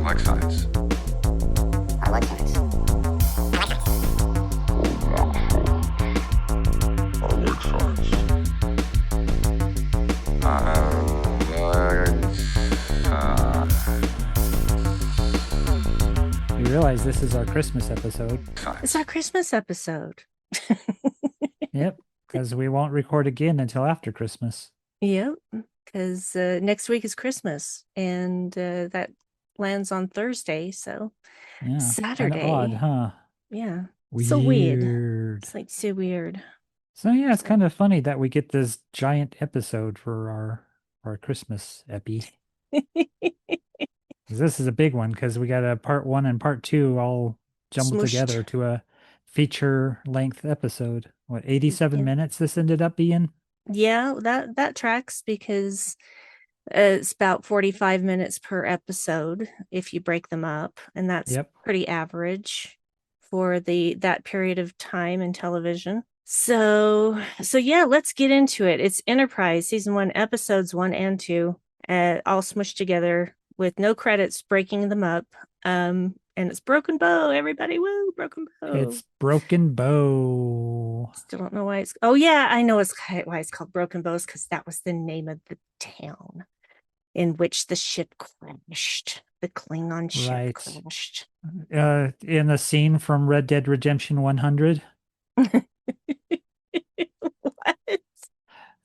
like science. I like science. I like science. You realize this is our Christmas episode. It's our Christmas episode. Yep, because we won't record again until after Christmas. Yep, because next week is Christmas, and that lands on Thursday, so Yeah, Saturday. kind of odd, huh? Yeah, Weird. so weird. It's like so weird. So yeah, it's kind of funny that we get this giant episode for our Christmas epi. 'Cause this is a big one because we got a part 1 and part 2 all jumbled Smushed. together to a feature length episode. What, 87 Yeah. minutes this ended up being? Yeah, that tracks because it's about 45 minutes per episode if you break them up, and that's Yep. pretty average for that period of time in television. So yeah, let's get into it. It's Enterprise season 1, episodes 1 and 2, all smushed together with no credits breaking them up. And it's Broken Bow, everybody. Woo, Broken Bow. It's Broken Bow. Still don't know why it's. Oh yeah, I know why it's called Broken Bows, because that was the name of the town in which the ship crashed. The Klingon ship crashed. In the scene from Red Dead Redemption 100. What?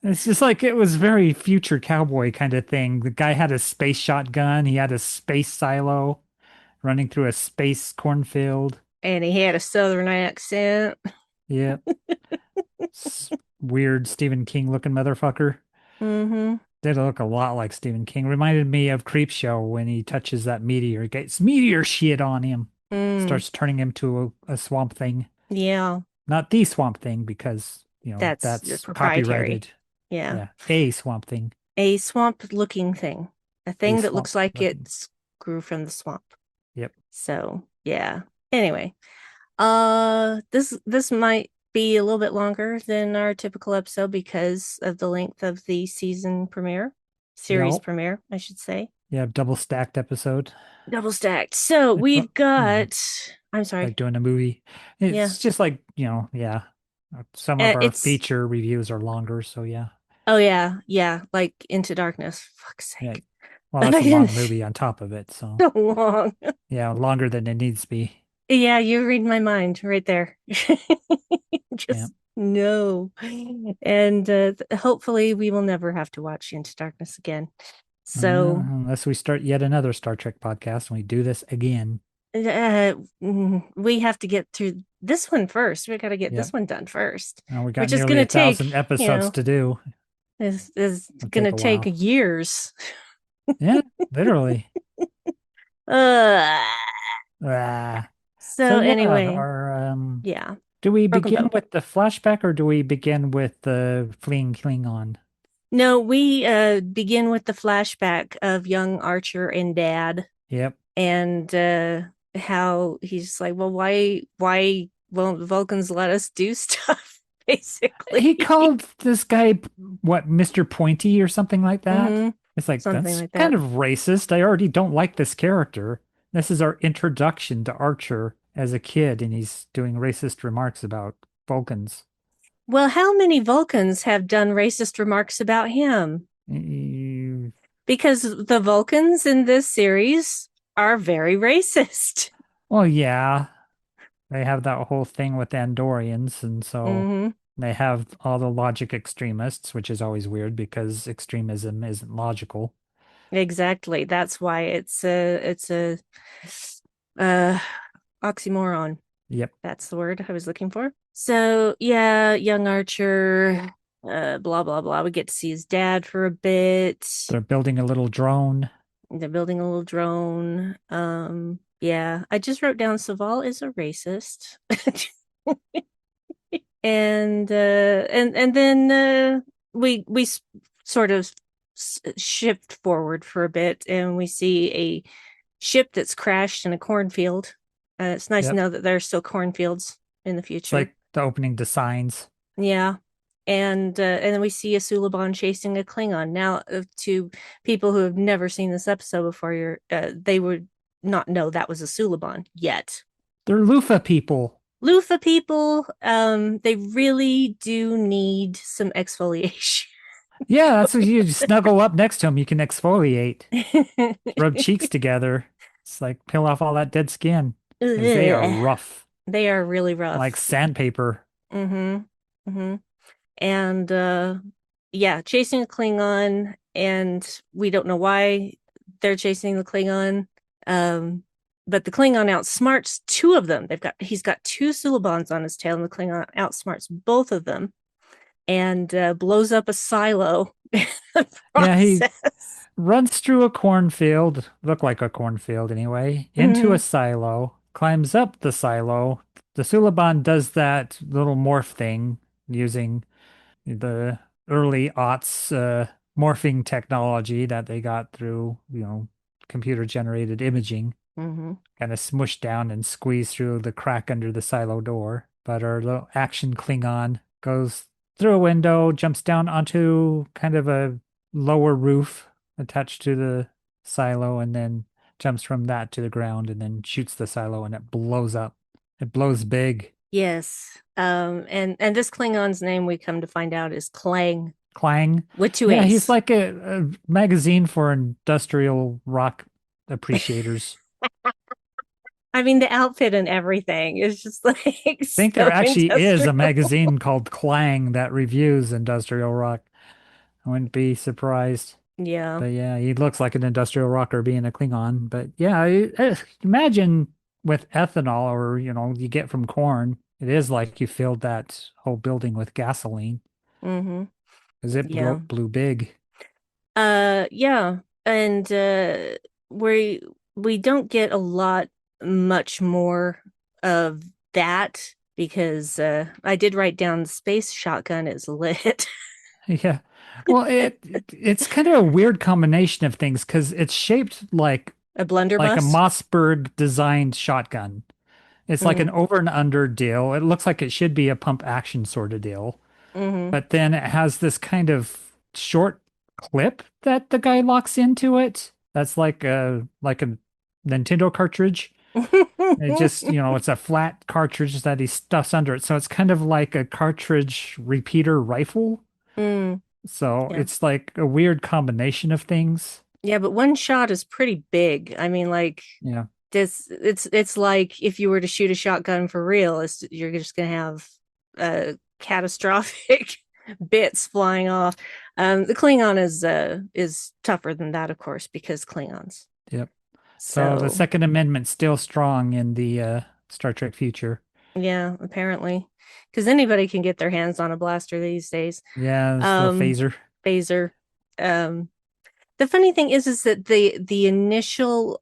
It's just like it was very future cowboy kind of thing. The guy had a space shotgun. He had a space silo running through a space cornfield. And he had a southern accent. Yep. Weird Stephen King looking motherfucker. Mm-hmm. Did look a lot like Stephen King. Reminded me of Creepshow when he touches that meteor. Gets meteor shit on him. Starts turning him to a swamp thing. Yeah. Not the swamp thing because, that's copyrighted. Yeah. A swamp thing. A swamp looking thing. A thing that looks like it grew from the swamp. Yep. So yeah. Anyway, this might be a little bit longer than our typical episode because of the length of the series premiere, I should say. Yeah, double stacked episode. Double stacked. So we've got. I'm sorry. Like doing a movie. It's just like, yeah. Some of our feature reviews are longer, so yeah. Oh yeah, like Into Darkness. Fuck's sake. Yeah. Well, that's a long movie on top of it, so. So long. Yeah, longer than it needs to be. Yeah, you read my mind right there. No. And hopefully we will never have to watch Into Darkness again. So unless we start yet another Star Trek podcast and we do this again. We have to get through this one first. We got to get this one done first. We got nearly 1,000 episodes to do. This is going to take years. Yeah, literally. So anyway, do we begin with the flashback or do we begin with the fleeing Klingon? No, we begin with the flashback of young Archer and Dad. Yep. And how he's like, well, why won't the Vulcans let us do stuff? Basically, he called this guy Mr. Pointy or something like that. Mm-hmm. It's like, that's kind of racist. I already don't like this character. This is our introduction to Archer as a kid, and he's doing racist remarks about Vulcans. Well, how many Vulcans have done racist remarks about him? Because the Vulcans in this series are very racist. Well, yeah. They have that whole thing with Andorians, and so they have all the logic extremists, which is always weird because extremism isn't logical. Exactly. That's why it's a oxymoron. Yep. That's the word I was looking for. So yeah, young Archer, blah, blah, blah. We get to see his dad for a bit. They're building a little drone. Yeah, I just wrote down Saval is a racist. and then we sort of shift forward for a bit and we see a ship that's crashed in a cornfield. It's nice to know that there are still cornfields in the future. It's like the opening to Signs. Yeah. And then we see a Suliban chasing a Klingon. Now, to people who have never seen this episode before, they would not know that was a Suliban yet. They're loofah people. Loofah people, they really do need some exfoliation. Yeah, that's what you snuggle up next to them. You can exfoliate, rub cheeks together. It's like peel off all that dead skin because they are Ugh. rough, They are really like rough. sandpaper. Mm-hmm. Mm-hmm. And yeah, chasing a Klingon, and we don't know why they're chasing the Klingon. Um, but the Klingon outsmarts two of them. He's got two Sulabans on his tail, and the Klingon outsmarts both of them and blows up a silo in the Yeah, he process. runs through a cornfield, look like a cornfield anyway, into a Mm-hmm. silo, climbs up the silo. The Suliban does that little morph thing using the early aughts morphing technology that they got through, computer generated imaging, Mm-hmm. kind of smush down and squeeze through the crack under the silo door. But our little action Klingon goes through a window, jumps down onto kind of a lower roof attached to the silo, and then jumps from that to the ground and then shoots the silo and it blows up. It blows big. Yes. And this Klingon's name we come to find out is Klaaang Klaaang. with two Yeah, he's A's. like a magazine for industrial rock appreciators. I mean, the outfit and everything is just like I think so there actually is a industrial. magazine called Klaaang that reviews industrial rock. I wouldn't be surprised. Yeah. But yeah, he looks like an industrial rocker being a Klingon. But yeah, imagine with ethanol or, you get from corn, it is like you filled that whole building with gasoline Mm-hmm. because it Yeah. blew big. Yeah. And we we don't get a lot much more of that because I did write down the space shotgun is lit. Yeah. Well, it's kind of a weird combination of things because it's shaped A like a blunderbuss. Mossberg designed shotgun. It's like an Mm-hmm. over and under deal. It looks like it should be a pump action sort of deal. Mm-hmm. But then it has this kind of short clip that the guy locks into it. That's like a Nintendo cartridge. It just, it's a flat cartridge that he stuffs under it. So it's kind of like a cartridge repeater rifle. Mm, So yeah. it's like a weird combination of things. Yeah, but one shot is pretty big. I mean, like Yeah. this it's like if you were to shoot a shotgun for real, you're just gonna have catastrophic bits flying off. The Klingon is tougher than that, of course, because Klingons. Yep. So the So Second Amendment's still strong in the Star Trek future. yeah, apparently. Because anybody can get their hands on a blaster these days. Yeah, this little Um phaser. Phaser. Um the funny thing is that the initial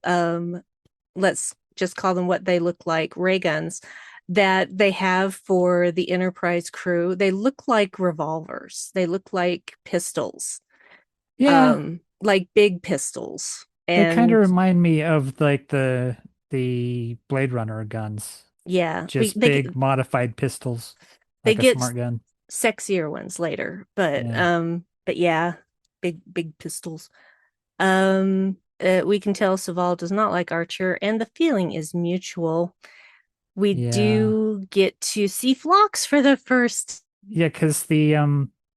let's just call them what they look like, ray guns that they have for the Enterprise crew, they look like revolvers. They look like pistols, Yeah, like big pistols. they kind of And remind me of like the Blade Runner guns. yeah, Just big modified pistols, they like a get smart gun. sexier ones later, Yeah. but yeah, big pistols. We can tell Saval does not like Archer, and the feeling is mutual. We Yeah. do get to see Phlox for the first. Yeah, because the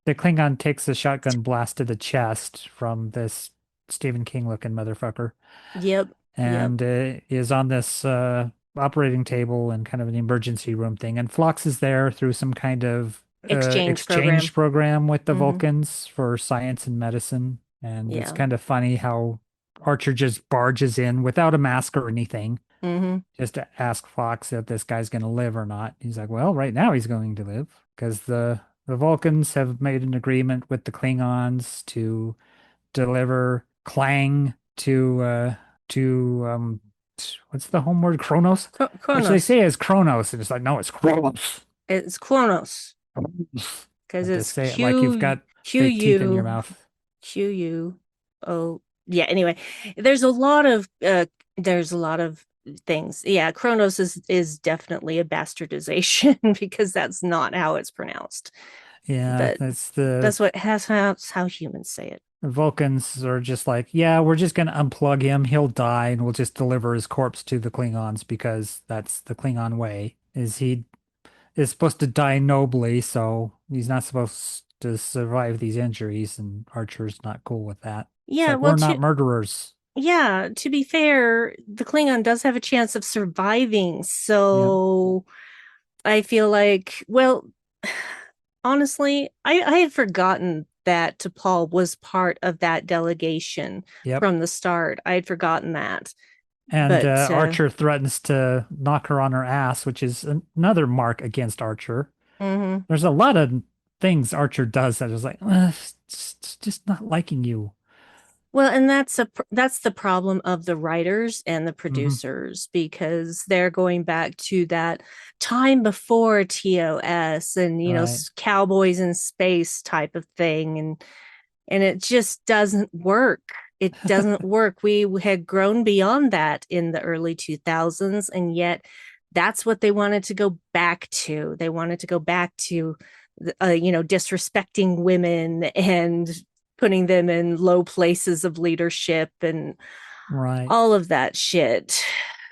Klingon takes a shotgun blast to the chest from this Stephen King looking motherfucker Yep, yep. and is on this operating table in kind of an emergency room thing. And Phlox is there through some kind of Exchange program. exchange program with the Hmm. Vulcans for science and medicine. And it's Yeah. kind of funny how Archer just barges in without a mask or anything, Hmm. just to ask Phlox if this guy's going to live or not. He's like, well, right now he's going to live because the Vulcans have made an agreement with the Klingons to deliver Klaaang to what's the home word? Kronos? Which they Kronos. say is Kronos, and it's like, no, it's Kronos. It's Kronos because Have to it's say it like you've got fake teeth in your Q mouth. U O. Yeah. Anyway, there's a lot of there's a lot of things. Yeah, Kronos is definitely a bastardization because that's not how it's pronounced. Yeah, But that's the that's what has how humans say it. The Vulcans are just like, yeah, we're just going to unplug him. He'll die, and we'll just deliver his corpse to the Klingons because that's the Klingon way. He is supposed to die nobly, so he's not supposed to survive these injuries, and Archer's not cool with that. It's Yeah, like, well, we're not murderers. yeah, to be fair, the Klingon does have a chance of surviving. Yep. So I feel like, well, honestly, I had forgotten that T'Pol was part of that delegation Yep. from the start. I had forgotten that. And But Archer threatens to knock her on her ass, which is another mark against Archer. mhm. There's a lot of things Archer does that is like, just not liking you. Well, and that's the problem of the writers and the Hmm. producers because they're going back to that time before TOS and Right. cowboys in space type of thing and it just doesn't work. It doesn't work. We had grown beyond that in the early 2000s and yet that's what they wanted to go back to. They wanted to go back to disrespecting women and putting them in low places of leadership and Right. all of that shit.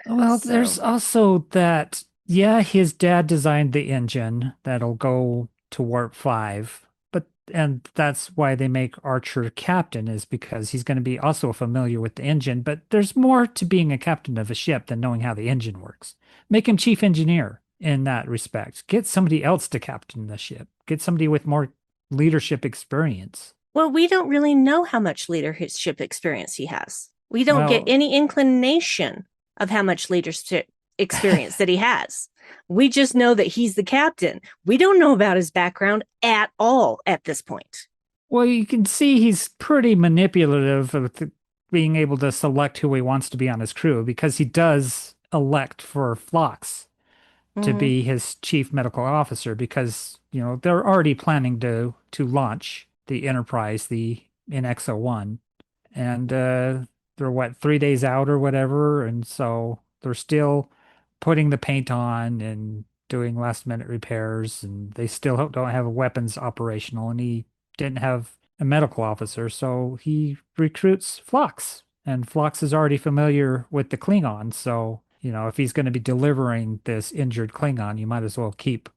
Well, there's So, also that, yeah, his dad designed the engine that'll go to Warp 5, and that's why they make Archer captain, is because he's going to be also familiar with the engine. But there's more to being a captain of a ship than knowing how the engine works. Make him chief engineer in that respect. Get somebody else to captain the ship. Get somebody with more leadership experience. well, we don't really know how much leadership experience he has. We don't get Well, any inclination of how much leadership experience that he has. We just know that he's the captain. We don't know about his background at all at this point. Well, you can see he's pretty manipulative of being able to select who he wants to be on his crew because he does elect for Phlox to Mm-hmm. be his chief medical officer because, they're already planning to launch the Enterprise, the NX-01, and they're what, 3 days out or whatever, and so they're still putting the paint on and doing last minute repairs, and they still don't have a weapons operational, and he didn't have a medical officer, so he recruits Phlox, and Phlox is already familiar with the Klingon, so if he's going to be delivering this injured Klingon, you might as well keep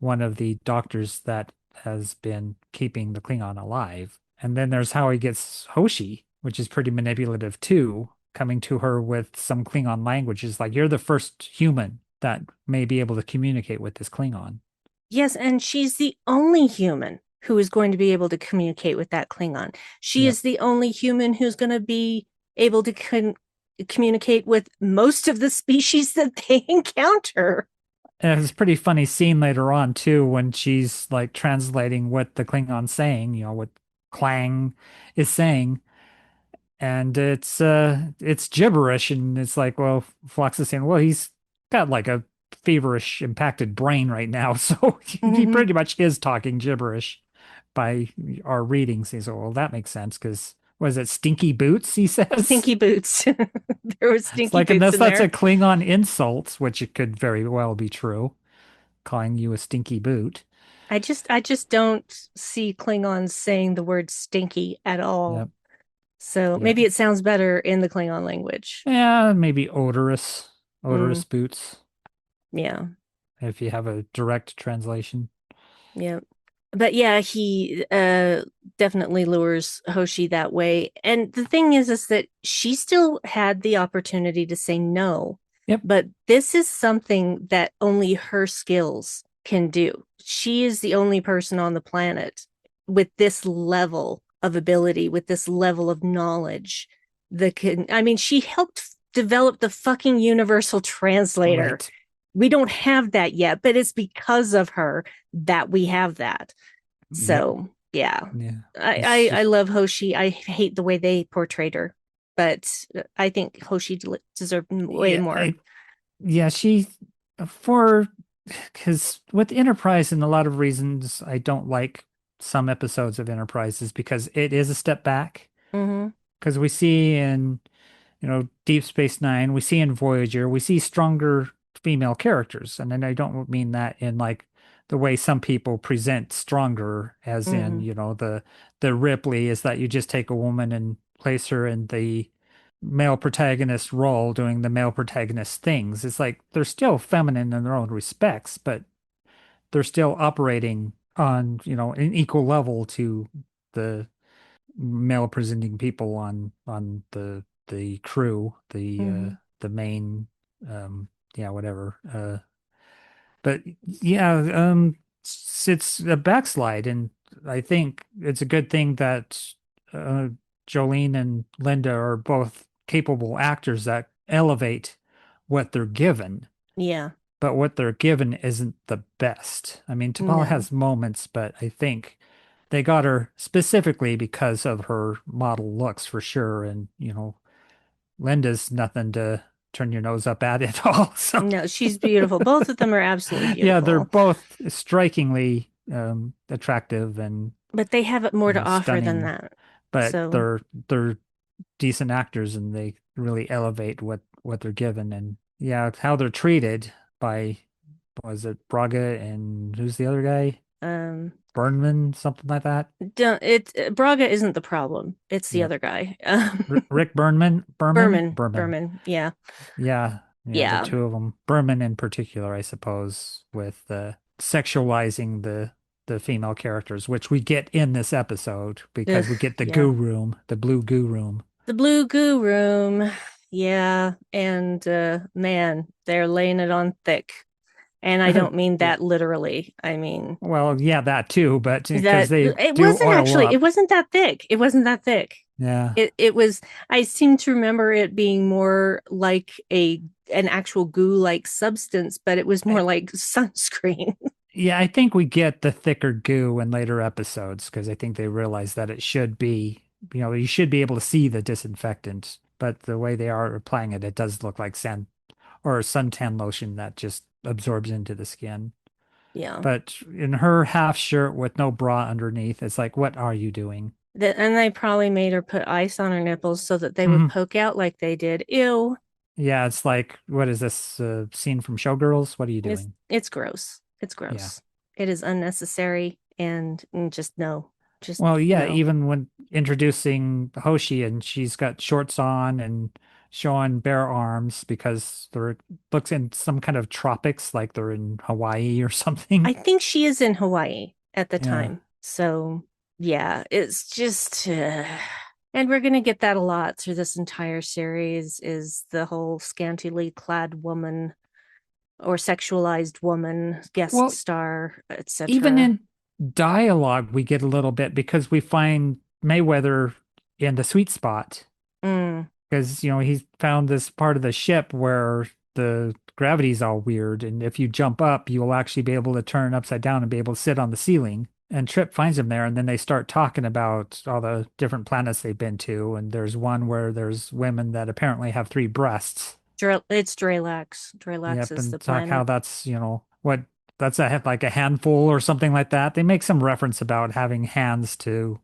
one of the doctors that has been keeping the Klingon alive. And then there's how he gets Hoshi, which is pretty manipulative too, coming to her with some Klingon language. Is like, you're the first human that may be able to communicate with this Klingon. Yes, and she's the only human who is going to be able to communicate with that Klingon. She Yep. is the only human who's going to be able to communicate with most of the species that they encounter. And it's a pretty funny scene later on too when she's like translating what the Klingon's saying, what Klaaang is saying, and it's gibberish, and it's like, well, Phlox is saying, well, he's got like a feverish impacted brain right now, so he Mm-hmm. pretty much is talking gibberish by our readings. He said, well, that makes sense because was it stinky boots, he says. Stinky boots. There were It's stinky like, boots unless in that's a there. Klingon insult, which it could very well be true, calling you a stinky boot. I just don't see Klingons saying the word stinky at all. Yep. So Yep. maybe it sounds better in the Klingon language. Yeah, maybe odorous, Mm, odorous boots, yeah, if you have a direct translation. yeah. But yeah, he definitely lures Hoshi that way. And the thing is that she still had the opportunity to say no, Yep. but this is something that only her skills can do. She is the only person on the planet with this level of ability, with this level of knowledge that can, I mean, she helped develop the fucking universal translator. Right. We don't have that yet, but it's because of her that we have that. Yep. So yeah, Yeah. It's I just, love Hoshi. I hate the way they portrayed her, but I think Hoshi deserved way yeah, more. yeah, for, because with Enterprise, and a lot of reasons I don't like some episodes of Enterprise is because it is a step back. Mm-hmm. Because we see in, Deep Space Nine, we see in Voyager, we see stronger female characters. And then I don't mean that in like the way some people present stronger, as in, the Ripley is that you just take a woman and place her in the male protagonist role doing the male protagonist things. It's like they're still feminine in their own respects, but they're still operating on, an equal level to the male presenting people on the crew, the main whatever. But yeah, it's a backslide, and I think it's a good thing that uh, Jolene and Linda are both capable actors that elevate what they're given. Yeah. But what they're given isn't the best. I mean, T'Pol No. has moments, but I think they got her specifically because of her model looks for sure. And, Linda's nothing to turn your nose up at at all. So No, she's beautiful. Both of them are absolutely yeah, they're beautiful. both strikingly attractive and But they have more to offer than stunning, that. but So they're decent actors and they really elevate what they're given. And yeah, how they're treated by, was it Braga and who's the other guy? Burnman, something like that. Braga isn't the problem. It's the Yep. other guy. Rick Burnman, Berman. Yeah. Yeah, the Yeah. two of them. Berman in particular, I suppose, with sexualizing the female characters, which we get in this episode Ugh, because we get the yeah. goo room, the blue goo room. The blue goo room. Yeah. And man, they're laying it on thick. And I don't mean Yeah. that literally. I mean Well, yeah, that too, but because that they do oil it up. wasn't that thick. It wasn't that thick. Yeah. It was, I seem to remember it being more like an actual goo like substance, but it was more I, like sunscreen. yeah, I think we get the thicker goo in later episodes because I think they realize that it should be, you should be able to see the disinfectant, but the way they are applying it, it does look like sand or suntan lotion that just absorbs into the skin. Yeah. But in her half shirt with no bra underneath, it's like, what are you doing? And they probably made her put ice on her nipples so that they would Mhm. poke out like they did. Ew. Yeah, it's like, what is this scene from Showgirls? What are you It's doing? it's gross. It's Yeah. gross. It is unnecessary and just no. Just Well, yeah, no. even when introducing Hoshi and she's got shorts on and showing bare arms because they're looks in some kind of tropics, like they're in Hawaii or something. I think she is in Hawaii at the Yeah. time. So, yeah, it's just and we're going to get that a lot through this entire series is the whole scantily clad woman or sexualized woman guest Well, star, even etc. in dialogue, we get a little bit because we find Mayweather in the sweet spot Mm, because, he's found this part of the ship where the gravity's all weird. And if you jump up, you will actually be able to turn upside down and be able to sit on the ceiling. And Trip finds him there, and then they start talking about all the different planets they've been to. And there's one where there's women that apparently have three breasts. It's Dralax. Dralax Yep, is the and talk how planet. that's, what that's like a handful or something like that. They make some reference about having hands to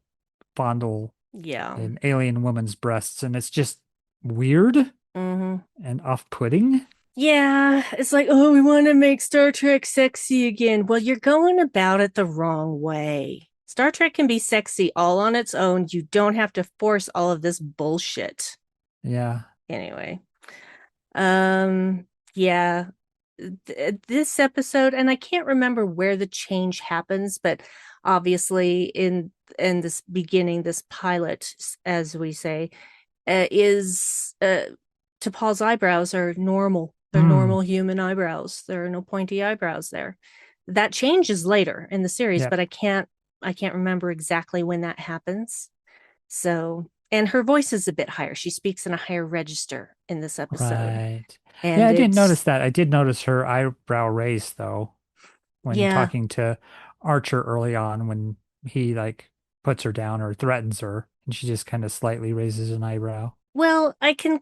fondle Yeah. an alien woman's breasts, and it's just weird Hmm. and off-putting. Yeah, it's like, oh, we want to make Star Trek sexy again. Well, you're going about it the wrong way. Star Trek can be sexy all on its own. You don't have to force all of this bullshit. Yeah. Anyway, yeah, this episode, and I can't remember where the change happens, but obviously in this beginning, this pilot, as we say, is T'Pol's eyebrows are normal. They're Mm. normal human eyebrows. There are no pointy eyebrows there. That changes later in the series, Yeah. but I can't remember exactly when that happens. So, and her voice is a bit higher. She speaks in a higher register in this episode. Right. Yeah, And I didn't it's notice that. I did notice her eyebrow raised though when yeah. talking to Archer early on when he like puts her down or threatens her and she just kind of slightly raises an eyebrow. Well, I can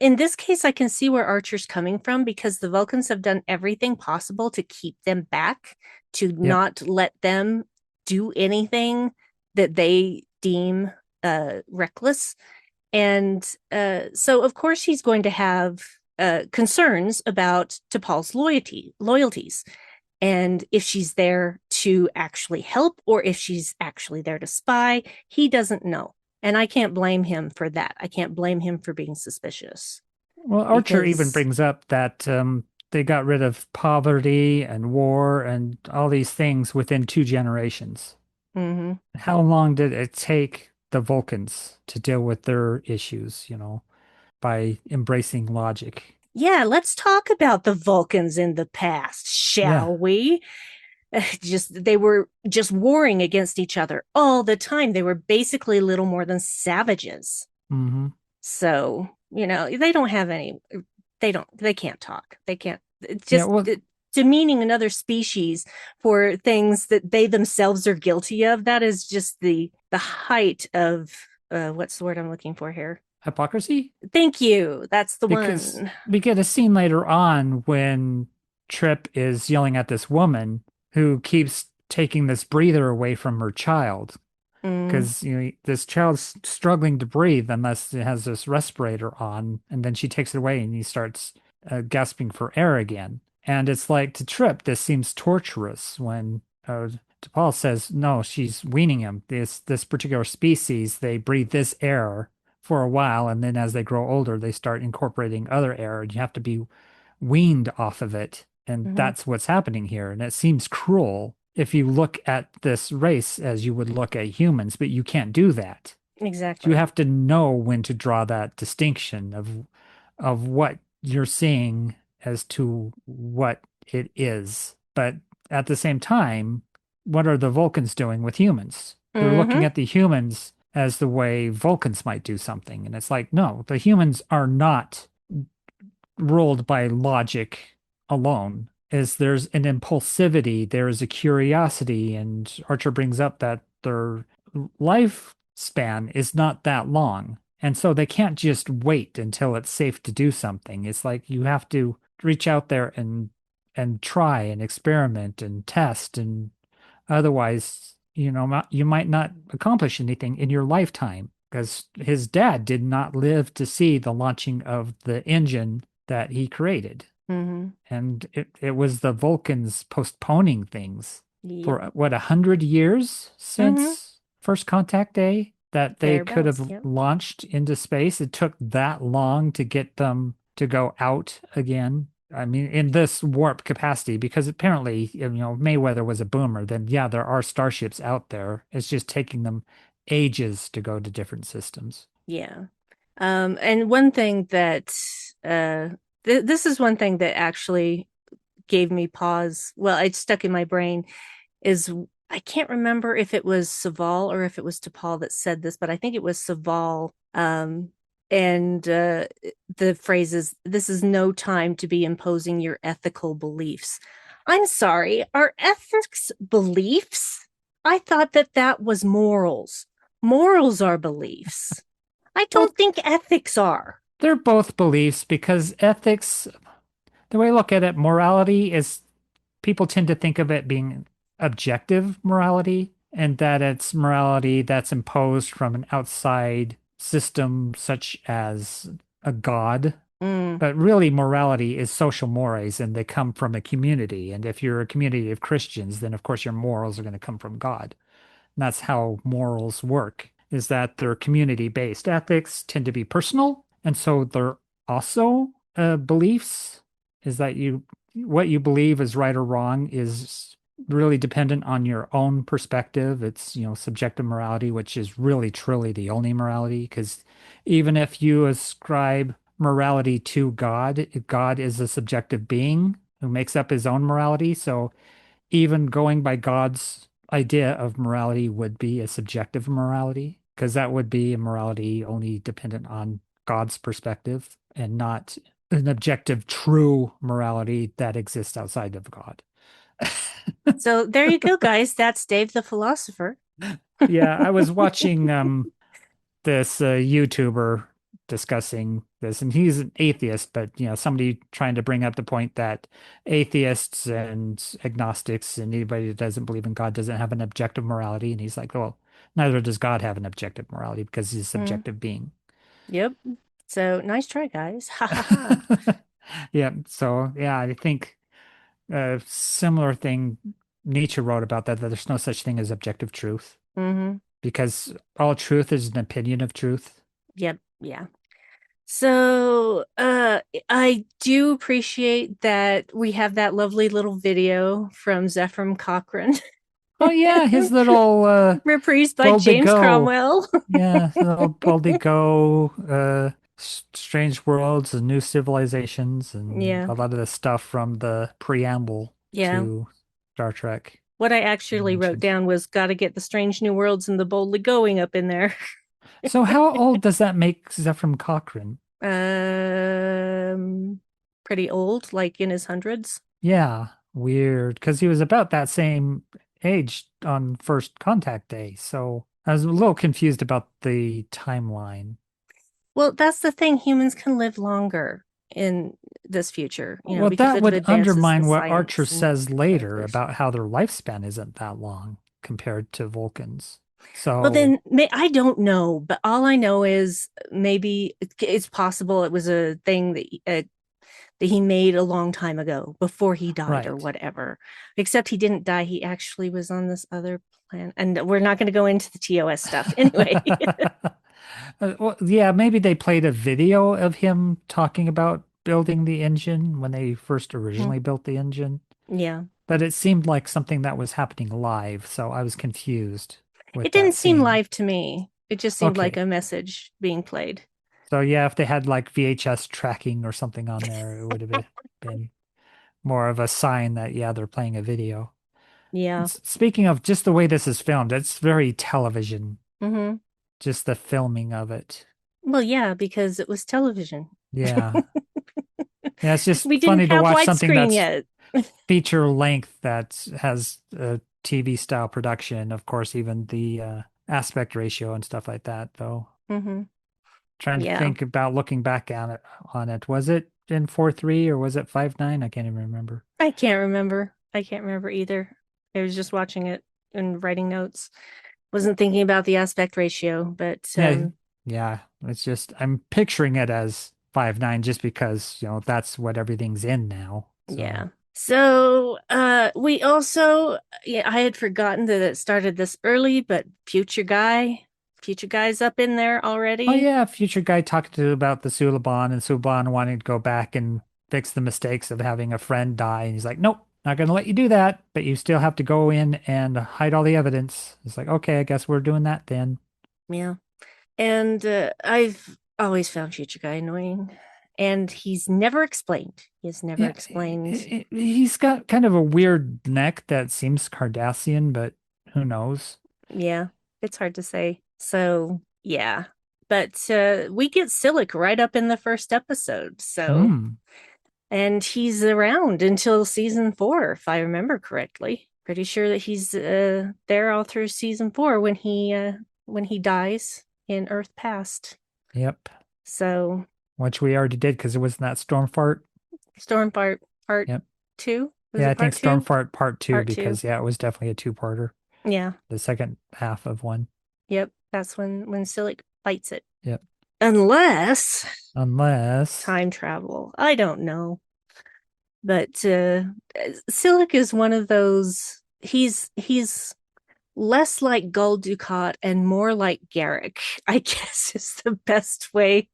in this case I can see where Archer's coming from because the Vulcans have done everything possible to keep them back, to Yep. not let them do anything that they deem reckless. And so of course he's going to have concerns about T'Pol's loyalties. And if she's there to actually help or if she's actually there to spy, he doesn't know. And I can't blame him for that. I can't blame him for being suspicious Well, Archer even because, brings up that they got rid of poverty and war and all these things within 2 generations. mhm. How long did it take the Vulcans to deal with their issues, by embracing logic? Yeah, let's talk about the Vulcans in the past, Yeah. shall we? Just they were just warring against each other all the time. They were basically little more than savages. Hmm. So, they don't have any, they can't talk. They can't, it's Yeah, just well, demeaning another species for things that they themselves are guilty of. That is just the height of, what's the word I'm looking for here? hypocrisy? Thank you. That's the Because one. we get a scene later on when Trip is yelling at this woman who keeps taking this breather away from her child. Mm, Because this child's struggling to breathe unless it has this respirator on, and then she takes it away and he starts gasping for air again. And it's like to Trip, this seems torturous when T'Pol says no, she's weaning him. This particular species, they breathe this air for a while, and then as they grow older, they start incorporating other air, and you have to be weaned off of it. And mhm. that's what's happening here. And it seems cruel if you look at this race as you would look at humans, but you can't do that. You Exactly. have to know when to draw that distinction of what you're seeing as to what it is. But at the same time, what are the Vulcans doing with humans? They're looking Hmm. at the humans as the way Vulcans might do something. And it's like, no, the humans are not ruled by logic alone. Is there's an impulsivity, there is a curiosity, and Archer brings up that their lifespan is not that long. And so they can't just wait until it's safe to do something. It's like you have to reach out there and try and experiment and test, and otherwise, you might not accomplish anything in your lifetime because his dad did not live to see the launching of the engine that he created. Hmm. And it was the Vulcans postponing things Yep. for what, 100 years Hmm. since First Contact Day that they could Thereabouts. have Yep. launched into space. It took that long to get them to go out again. I mean, in this warp capacity, because apparently, Mayweather was a boomer, then yeah, there are starships out there. It's just taking them ages to go to different systems. Yeah. And one thing that uh this is one thing that actually gave me pause. Well, it stuck in my brain is I can't remember if it was Saval or if it was T'Pol that said this, but I think it was Saval. And the phrase is, "This is no time to be imposing your ethical beliefs." I'm sorry, are ethics beliefs? I thought that that was morals. Morals are beliefs. I Well, don't think ethics are. they're both beliefs because ethics, the way I look at it, morality is people tend to think of it being objective morality and that it's morality that's imposed from an outside system such as a god. Mm, But really, morality is social mores and they come from a community. And if you're a community of Christians, then of course your morals are going to come from God. And that's how morals work, is that they're community based. Ethics tend to be personal. And so they're also beliefs, is that what you believe is right or wrong is really dependent on your own perspective. It's, subjective morality, which is really truly the only morality. Because even if you ascribe morality to God, God is a subjective being who makes up his own morality. So even going by God's idea of morality would be a subjective morality, because that would be a morality only dependent on God's perspective and not an objective, true morality that exists outside of God. so there you go, guys. That's Dave the philosopher. Yeah, I was watching this YouTuber discussing this, and he's an atheist, but somebody trying to bring up the point that atheists and agnostics and anybody that doesn't believe in God doesn't have an objective morality, and he's like, well, neither does God have an objective morality because he's a Mm, subjective being. yep. So nice try, guys. Ha ha ha. Yeah, so yeah, I think a similar thing Nietzsche wrote about that there's no such thing as objective truth Mm-hmm. because all truth is an opinion of truth. Yep. Yeah. So, I do appreciate that we have that lovely little video from Zephram Cochrane, Oh yeah, his little reprised by James Boldigo. Cromwell. Yeah, little Boldigo, Strange Worlds and New Civilizations and Yeah. a lot of the stuff from the preamble Yeah. to Star Trek What I he actually wrote mentioned. down was got to get the Strange New Worlds and the Boldly Going up in there. So how old does that make Zephram Cochrane? Um, Pretty old, like in his hundreds. Yeah, weird, because he was about that same age on First Contact Day. So I was a little confused about the timeline. Well, that's the thing. Humans can live longer in this future, Well, because that of would advances in undermine what Archer science and says later characters. about how their lifespan isn't that long compared to Vulcans. Well, So, then I don't know, but all I know is maybe it's possible it was a thing that he made a long time ago before he died or right. whatever. Except he didn't die. He actually was on this other planet. And we're not going to go into the TOS stuff anyway. Well, yeah, maybe they played a video of him talking about building the engine when they first originally built the engine. Yeah. But it seemed like something that was happening live, so I was confused with It didn't that seem scene. live to me. It just seemed like Okay. a message being played. So yeah, if they had like VHS tracking or something on there, it would have been more of a sign that yeah, they're playing a video. Yeah. Speaking of just the way this is filmed, it's very television, Hmm. just the filming of it. Well, yeah, because it was television. Yeah. Yeah, it's just We didn't funny to have watch something widescreen that's yet. feature length that has a TV style production. Of course, even the aspect ratio and stuff like that, though. Hmm. Trying to Yeah. think about looking back on it. Was it in 4:3 or was it 5:9? I can't even remember. I can't remember. I can't remember either. I was just watching it and writing notes. Wasn't thinking about the aspect ratio, but Yeah, yeah. It's just I'm picturing it as 5:9 just because, that's what everything's in now. yeah. So, So we also, yeah, I had forgotten that it started this early, but Future Guy's up in there oh already. yeah, future guy talking to about the Suliban and Suliban wanting to go back and fix the mistakes of having a friend die. And he's like, nope, not going to let you do that, but you still have to go in and hide all the evidence. It's like, okay, I guess we're doing that then. Yeah. And I've always found Future Guy annoying. And he's never explained. He's never Yeah, explained. he's got kind of a weird neck that seems Cardassian, but who knows? Yeah, it's hard to say. So, yeah. But we get Silic right up in the first episode. So, Hmm. and he's around until season 4, if I remember correctly. Pretty sure that he's there all through season 4 when he dies in Earth Past. Yep. So, Which we already did because it was in that storm fart. Storm part Yep. 2? Was Yeah, I it think part storm 2? fart part two Part 2. because yeah, it was definitely a two-parter. Yeah. The second half of one. Yep. That's when Silic bites it. Yep. Unless Unless, time travel. I don't know. But Silic is one of those he's less like Gul Dukat and more like Garrick, I guess is the best way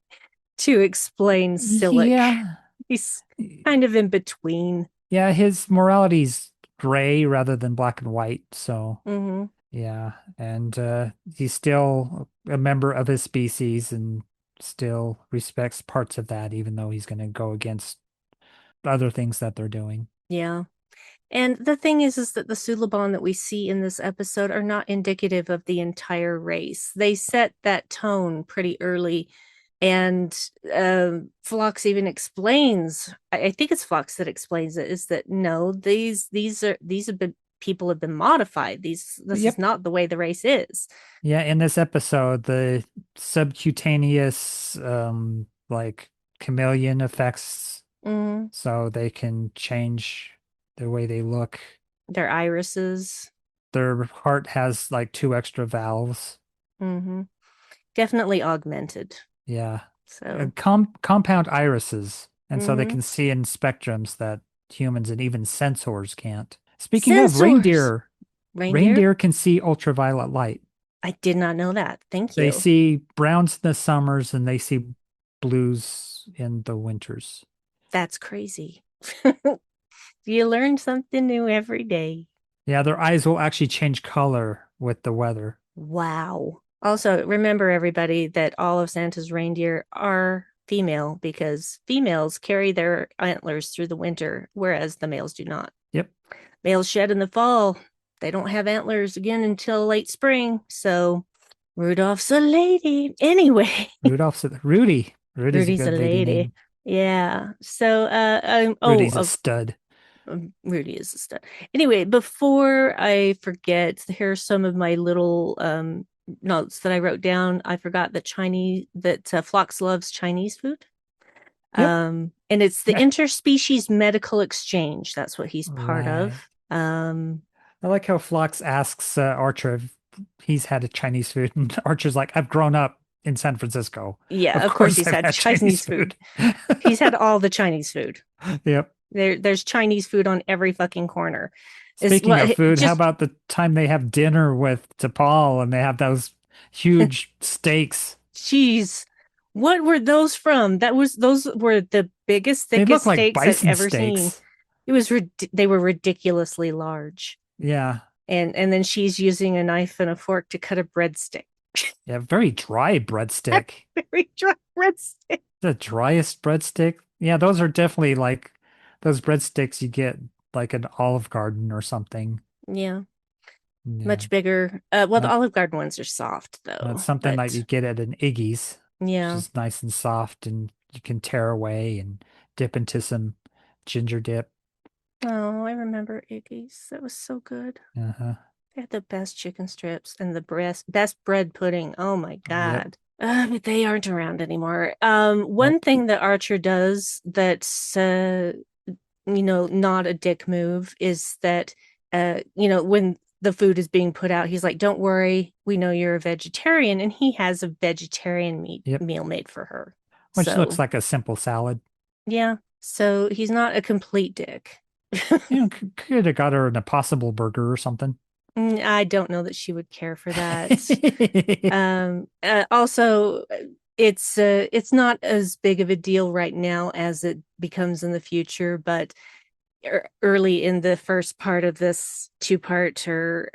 to explain Silic. yeah. He's kind of in between. Yeah, his morality's gray rather than black and white. So, Hmm. yeah. And he's still a member of his species and still respects parts of that, even though he's going to go against other things that they're doing. Yeah. And the thing is that the Suliban that we see in this episode are not indicative of the entire race. They set that tone pretty early, and Phlox even explains. I think it's Phlox that explains it. Is that no? These have been people have been modified. This is Yep. not the way the race is. Yeah, in this episode, the subcutaneous, like chameleon effects, Mm, so they can change the way they look. their irises. Their heart has like two extra valves. Hmm. Definitely augmented. Yeah. So. Compound irises. And so they Hmm. can see in spectrums that humans and even sensors can't. Speaking of Sensors. Reindeer? reindeer can see ultraviolet light. I did not know that. Thank They you. see browns in the summers and they see blues in the winters. That's crazy. You learn something new every day. Yeah, their eyes will actually change color with the weather. Wow. Also, remember everybody that all of Santa's reindeer are female because females carry their antlers through the winter, whereas the males do not. Yep. Males shed in the fall. They don't have antlers again until late spring. So Rudolph's a lady. Anyway, Rudolph's Rudy. Rudy's a Rudy's a good lady lady. name. Yeah. So, Rudy's a stud. Rudy is a stud. Anyway, before I forget, here's some of my little notes that I wrote down. I forgot that Phlox loves Chinese food. Yep. And it's the interspecies medical exchange. That's what he's part Right. of. I like how Phlox asks Archer if he's had a Chinese food, and Archer's like, "I've grown up in San Francisco. Yeah, Of of course course he's I've had had Chinese food. He's had all the Chinese food. Yep. There's Chinese food on every fucking corner. Is Speaking what of food, how just about the time they have dinner with T'Pol and they have those huge steaks? Jeez, what were those from? Those were the biggest, They look thickest like steaks I've bison ever seen. steaks. They were ridiculously large, Yeah. and then she's using a knife and a fork to cut a breadstick. Yeah, very dry breadstick. Very dry breadstick. The driest breadstick. Yeah, those are definitely like those breadsticks you get like an Olive Garden or something. Yeah, Yeah. much bigger. Well, the Not Olive Garden ones are soft though, something like you but get at an Iggy's, which yeah. is nice and soft and you can tear away and dip into some ginger dip. Oh, I remember Iggy's. That was so good. Uh-huh. They had the best chicken strips and the best bread pudding. Oh my Yep. God. But they aren't around anymore. One Nope. thing that Archer does that's not a dick move is that when the food is being put out, he's like, "Don't worry, we know you're a vegetarian," and he has a vegetarian Yep. meal made for her. Which looks So like a simple salad. yeah, so he's not a complete dick. You know, could have got her an Impossible Burger or something. I don't know that she would care for that. Also, it's not as big of a deal right now as it becomes in the future, but early in the first part of this two-parter,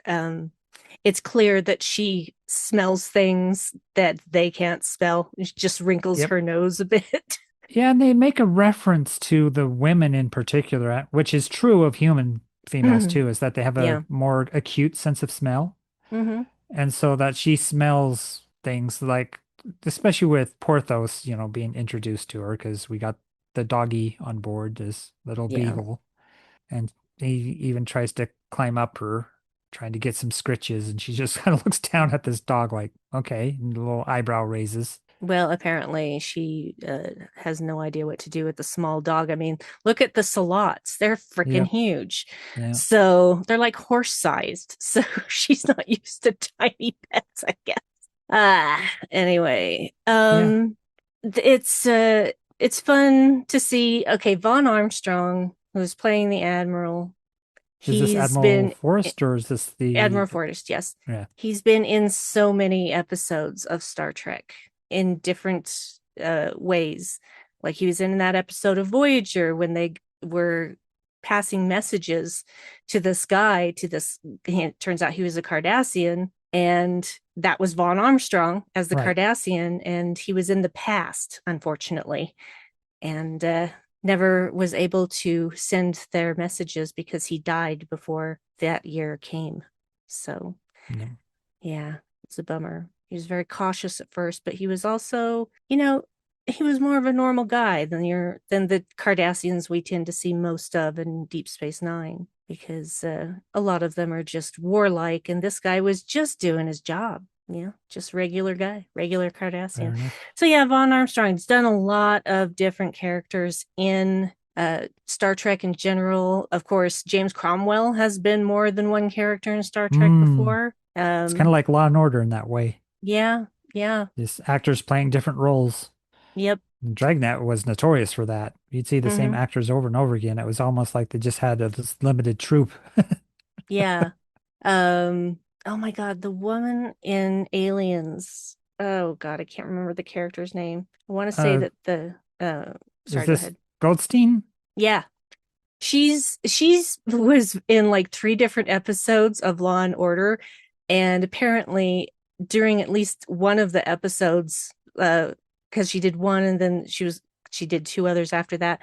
it's clear that she smells things that they can't smell. She just wrinkles Yep. her nose a bit. Yeah, and they make a reference to the women in particular, which is true of human females too, is that they have a Yeah. more acute sense of smell. Mm-hmm. And so that she smells things like, especially with Porthos, being introduced to her because we got the doggy on board, this little Yeah. beagle. And he even tries to climb up her, trying to get some scritches. And she just kind of looks down at this dog like, okay, and the little eyebrow raises. Well, apparently she has no idea what to do with the small dog. I mean, look at the Salots. They're freaking Yep. huge. Yeah. So they're like horse sized. So she's not used to tiny pets, I guess. Anyway, Yeah. it's fun to see. Okay, Vaughn Armstrong, who's playing the Admiral, Is this he's Admiral been Forrest or is this the Admiral Forrest, yes. yeah. He's been in so many episodes of Star Trek in different ways. Like he was in that episode of Voyager when they were passing messages to this guy, it turns out he was a Cardassian, and that was Vaughn Armstrong as the Right. Cardassian, and he was in the past, unfortunately, and never was able to send their messages because he died before that year came. So, yeah, it's a bummer. He was very cautious at first, but he was also, he was more of a normal guy than the Cardassians we tend to see most of in Deep Space Nine, because a lot of them are just warlike, and this guy was just doing his job. Yeah, just regular guy, regular Cardassian. So yeah, Vaughn Armstrong's done a lot of different characters in Star Trek in general. Of course, James Cromwell has been more than one character in Star Trek before. It's kind of like Law and Order in that way. Yeah, yeah. Just actors playing different roles. Yep. And Dragnet was notorious for that. You'd see the same Hmm. actors over and over again. It was almost like they just had this limited troupe. Yeah. Oh my God, the woman in Aliens. Oh God, I can't remember the character's name. I want to say Uh, that is sorry, go this ahead. Goldstein? Yeah. She's was in like three different episodes of Law and Order, and apparently during at least one of the episodes, because she did one and then she did two others after that.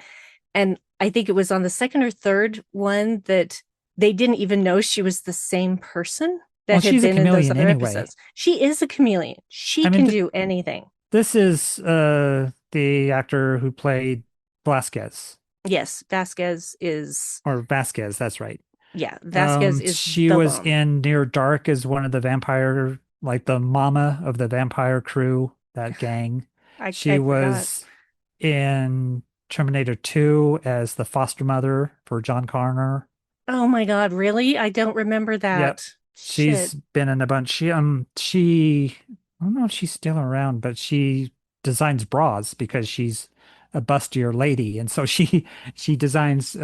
And I think it was on the second or third one that they didn't even know she was the same person Well, that had she's a been in those chameleon other anyway. episodes. She is a chameleon. She I mean, can th do anything. this is the actor who played Vasquez Yes, Vasquez is, or Vasquez, that's right. yeah, Vasquez is She the was bomb. in Near Dark as one of the vampire, like the mama of the vampire crew, that gang. I She forgot. was in Terminator 2 as the foster mother for John Connor. Oh my God, really? I don't remember Yep. that. She's Shit. been in a bunch. She I don't know if she's still around, but she designs bras because she's a bustier lady. And so she designs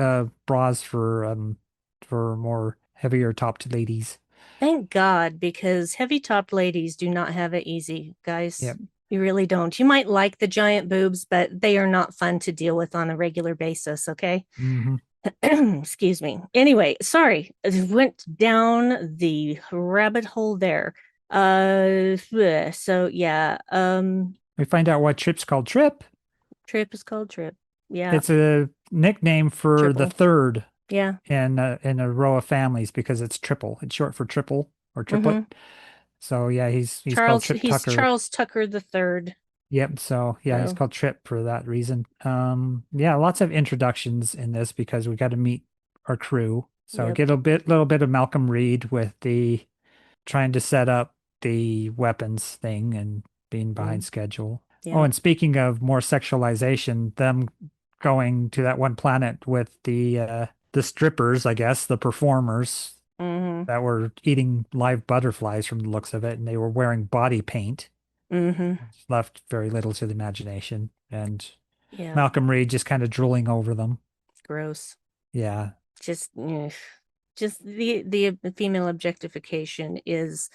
bras for more heavier topped ladies. Thank God, because heavy-topped ladies do not have it easy, guys. Yep. You really don't. You might like the giant boobs, but they are not fun to deal with on a regular basis, okay? Hmm. Excuse me. Anyway, sorry. I went down the rabbit hole there. So yeah, We find out why Trip's called Trip. Trip is called Trip. Yeah, It's a nickname for the triple. third Yeah. in a row of families because it's triple. It's short for triple or Mm-hmm. triplet. So yeah, he's called Trip He's Tucker. Charles Tucker the third. Yep. So yeah, he's So called Trip for that reason. Yeah, lots of introductions in this because we got to meet our crew. So yep. get a little bit of Malcolm Reed with the trying to set up the weapons thing and being behind Mm, schedule. Oh, yeah. and speaking of more sexualization, them going to that one planet with the strippers, I guess, the performers Mm-hmm. that were eating live butterflies from the looks of it, and they were wearing body paint. Mm-hmm. Left very little to the imagination. And Yeah. Malcolm Reed just kind of drooling over them. Gross. Yeah. Just ugh. Just the female objectification is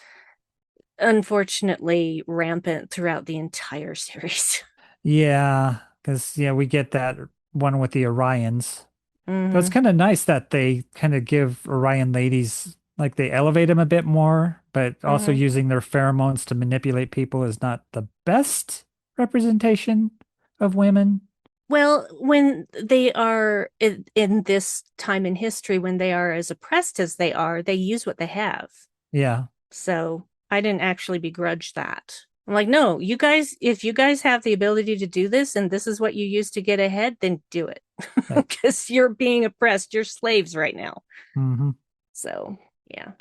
unfortunately rampant throughout the entire series. Yeah. Because, yeah, we get that one with the Orions. But it's Hmm. kind of nice that they kind of give Orion ladies, like they elevate them a bit more, but also Hmm. using their pheromones to manipulate people is not the best representation of women. Well, when they are in this time in history, when they are as oppressed as they are, they use what they have. Yeah. So I didn't actually begrudge that. I'm like, no, you guys, if you guys have the ability to do this and this is what you use to get ahead, then do it. Right. Because you're being oppressed. You're slaves right now. Hmm. So yeah,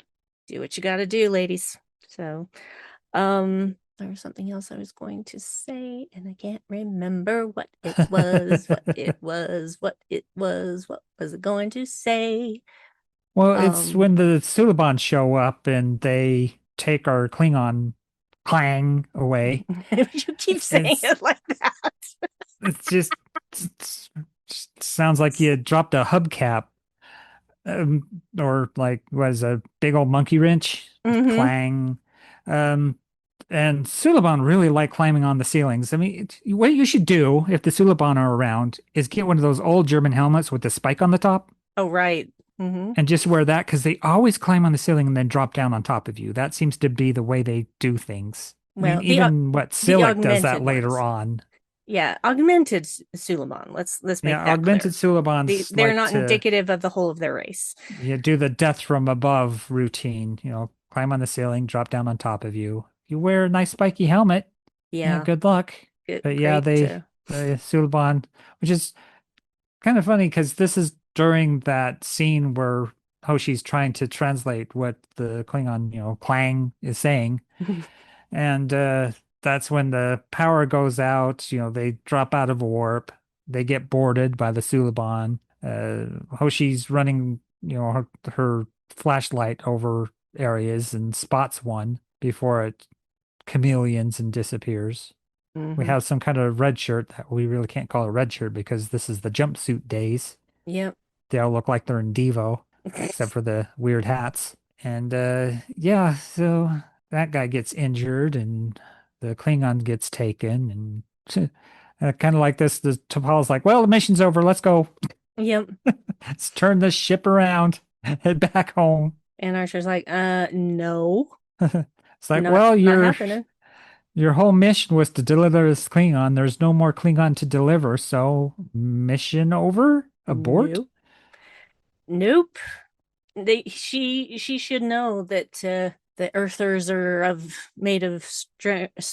do what you got to do, ladies. So, there was something else I was going to say, and I can't remember what it was, what was it going to say? Well, it's Um, when the Suliban show up and they take our Klingon Klaaang away. you keep saying It's it like that. it's it's, just sounds like you dropped a hubcap, or like what is a big old monkey wrench? Mm-hmm. Clang. Um, and Suliban really like climbing on the ceilings. I mean, what you should do if the Suliban are around is get one of those old German helmets with the spike on the top Oh, right. Mm-hmm. and just wear that because they always climb on the ceiling and then drop down on top of you. That seems to be the way they do things. I mean, Well, even what the Silic does that augmented later ones. on. Yeah, augmented Suleiman. Let's make Yeah, that augmented clear. Sulibans They're like not to indicative of the whole of their race. do the death from above routine, climb on the ceiling, drop down on top of you. You wear a nice spiky helmet. Yeah, Yeah, good luck. But yeah, great. the Suliban, which is kind of funny because this is during that scene where Hoshi's trying to translate what the Klingon, Klaaang is saying. And that's when the power goes out, they drop out of a warp. They get boarded by the Suliban. Hoshi's running, her flashlight over areas and spots one before it chameleons and disappears. We Mm-hmm. have some kind of red shirt that we really can't call a red shirt because this is the jumpsuit days. Yep. They all look like they're in Devo, except for the weird hats. And yeah, so that guy gets injured and the Klingon gets taken and kind of like this, the T'Pol's like, well, the mission's over. Let's go. Yep. Let's turn this ship around. Head back home. And Archer's like, no, It's like, not well, not happening. your whole mission was to deliver this Klingon. There's no more Klingon to deliver, so mission over? Abort? Nope. Nope. She should know that the Earthers are made of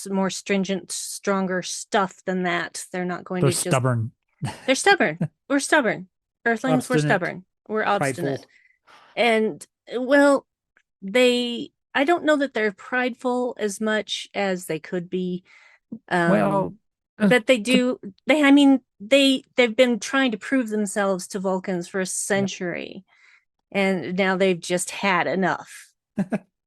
more stringent, stronger stuff than that. They're not going They're to just. stubborn, They're stubborn. We're stubborn. Earthlings, we're obstinate, stubborn. We're prideful. obstinate. And well, I don't know that they're prideful as much as they could be. Well, Um, uh, but they to, do. I mean, they've been trying to prove themselves to Vulcans for a yep. century, and now they've just had enough.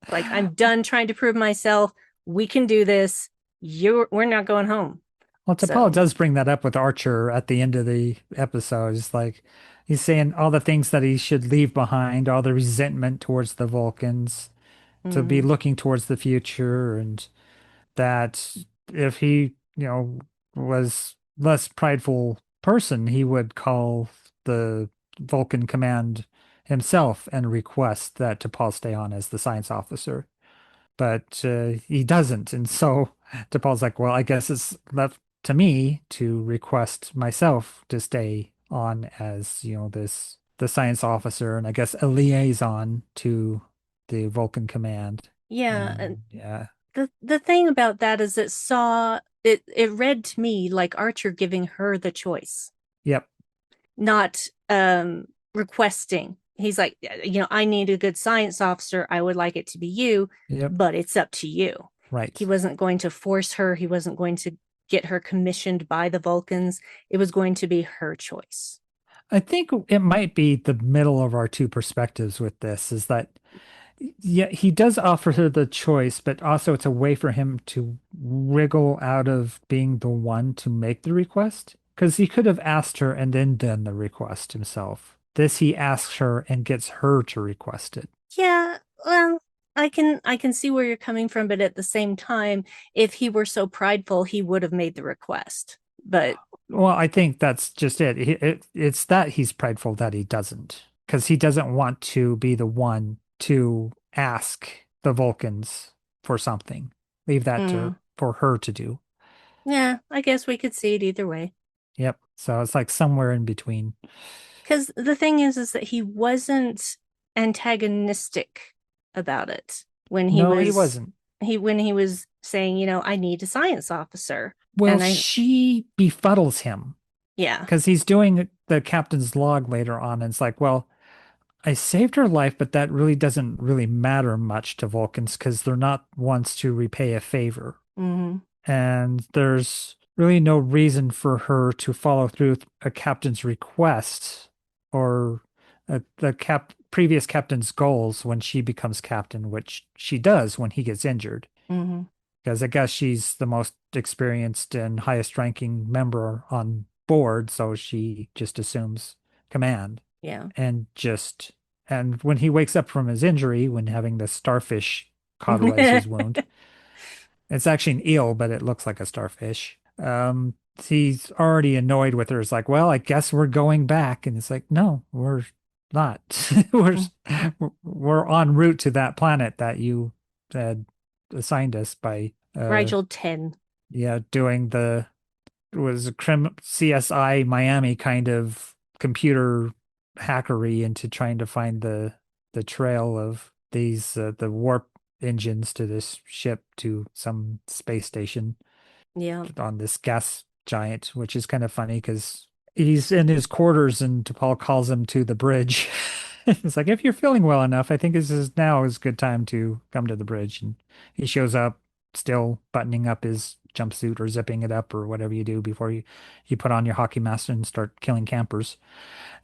Like, I'm done trying to prove myself. We can do this. We're not going home. Well, T'Pol So, does bring that up with Archer at the end of the episode. It's like he's saying all the things that he should leave behind, all the resentment towards the Vulcans, to be mhm. looking towards the future, and that if he, was less prideful person, he would call the Vulcan command himself and request that T'Pol stay on as the science officer. But he doesn't. And so DePaul's like, well, I guess it's left to me to request myself to stay on as, the science officer and I guess a liaison to the Vulcan command. Yeah, and And yeah, the thing about that is it read to me like Archer giving her the choice, yep, not requesting. He's like, I need a good science officer. I would like it to be you, yep, but it's up to you. He right. wasn't going to force her. He wasn't going to get her commissioned by the Vulcans. It was going to be her choice. I think it might be the middle of our two perspectives with this is that yeah, he does offer her the choice, but also it's a way for him to wriggle out of being the one to make the request. Because he could have asked her and then done the request himself. This he asks her and gets her to request it. Yeah, well, I can see where you're coming from, but at the same time, if he were so prideful, he would have made the request. But Well, I think that's just it. It's that he's prideful that he doesn't. Because he doesn't want to be the one to ask the Vulcans for something. Leave that mm, for her to do. yeah, I guess we could see it either way. Yep. So it's like somewhere in between. Because the thing is that he wasn't antagonistic about it when he No, he was wasn't. when he was saying, I need a science officer. Well, And I she befuddles him yeah. because he's doing the captain's log later on. And it's like, well, I saved her life, but that really doesn't really matter much to Vulcans because they're not ones to repay a favor. Hmm. And there's really no reason for her to follow through with a captain's request or the previous captain's goals when she becomes captain, which she does when he gets injured. Hmm. Because I guess she's the most experienced and highest ranking member on board, so she just assumes command Yeah. and and when he wakes up from his injury, when having the starfish cauterize his wound, it's actually an eel, but it looks like a starfish. He's already annoyed with her. It's like, well, I guess we're going back, and it's like, no, we're not. we're we're en route to that planet that you had assigned us by Rigel 10. yeah, doing the was a CSI Miami kind of computer hackery into trying to find the trail of these the warp engines to this ship to some space station Yeah. on this gas giant, which is kind of funny because he's in his quarters and T'Pol calls him to the bridge. It's like, if you're feeling well enough, I think this is now is a good time to come to the bridge. And he shows up still buttoning up his jumpsuit or zipping it up or whatever you do before you put on your hockey mask and start killing campers.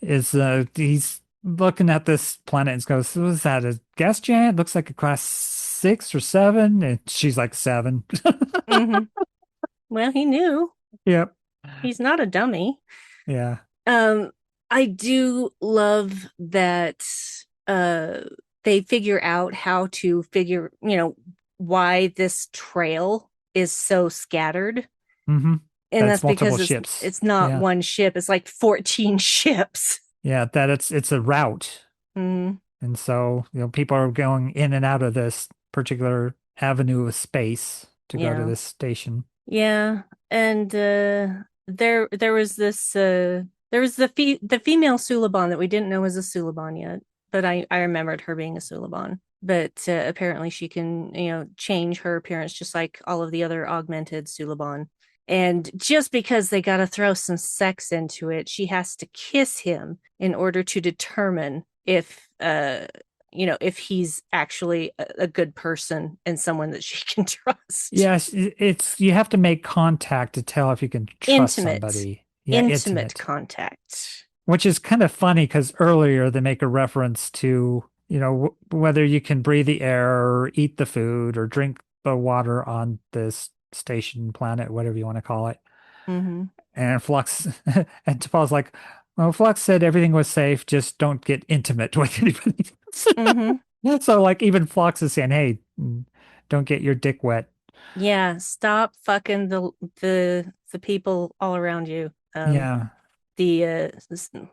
Is he's looking at this planet and goes, "So is that a gas giant? Looks like a class 6 or 7." And she's like 7. Hmm. Well, he knew. Yep. He's not a dummy. Yeah. Um, I do love that uh they figure out how to why this trail is so scattered. Mm-hmm. And That's that's multiple because ships. it's not Yeah. one ship, it's like 14 ships. Yeah, that it's a route. Mm, And so, people are going in and out of this particular avenue of space to go to yeah. this station. Yeah. And there was this there was the female Suliban that we didn't know was a Suliban yet, but I remembered her being a Suliban. But apparently she can, change her appearance just like all of the other augmented Suliban. And just because they got to throw some sex into it, she has to kiss him in order to determine if he's actually a good person and someone that she can trust. Yes, it's you have to make contact to tell if you can trust Intimate, somebody. Yeah, intimate intimate. contact. Which is kind of funny because earlier they make a reference to, whether you can breathe the air or eat the food or drink the water on this station, planet, whatever you want to call it. Mm-hmm. And Flux and T'Pol's like, well, Flux said everything was safe, just don't get intimate with anybody. Mm-hmm. So like even Flux is saying, hey, don't get your dick wet. Yeah, stop fucking the people all around you. Yeah. The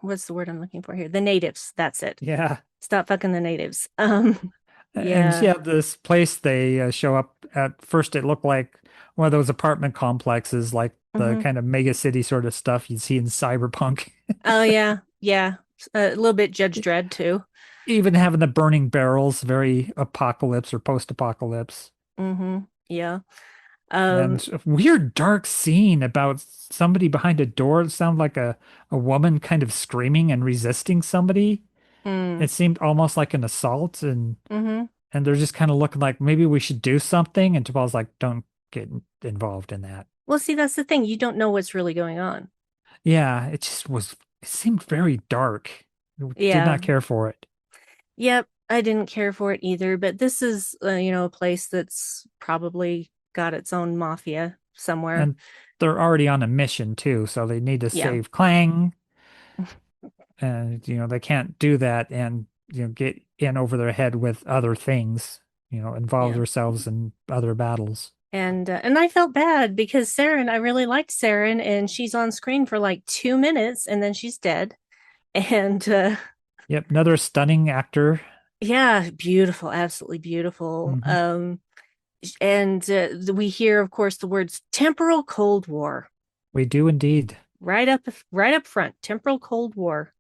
what's the word I'm looking for here? The natives. That's it. Yeah. Stop fucking the natives. And Yeah. yeah, this place they show up at first, it looked like one of those apartment complexes, like the Mm-hmm. kind of mega city sort of stuff you'd see in Cyberpunk. Oh yeah, yeah. A little bit Judge Dredd too. Even having the burning barrels, very apocalypse or post-apocalypse. Mm-hmm. Yeah. Um. And a weird dark scene about somebody behind a door. It sounded like a woman kind of screaming and resisting somebody. Mm, It seemed almost like an assault, mm-hmm. and they're just kind of looking like maybe we should do something. And T'Pol's like, don't get involved in that. Well, see, that's the thing. You don't know what's really going on. Yeah, it seemed very dark. Did Yeah. not care for it. Yep. I didn't care for it either, but this is, a place that's probably got its own mafia somewhere. And they're already on a mission too, so they need to Yeah. save Klaaang. And, they can't do that and, get in over their head with other things, involve Yeah. themselves in other battles. And I felt bad because Saren, I really liked Saren, and she's on screen for like 2 minutes and then she's dead. And Yep, another stunning actor. yeah, beautiful, absolutely beautiful. Hmm. And we hear, of course, the words temporal Cold War We do indeed. right up front, temporal Cold War.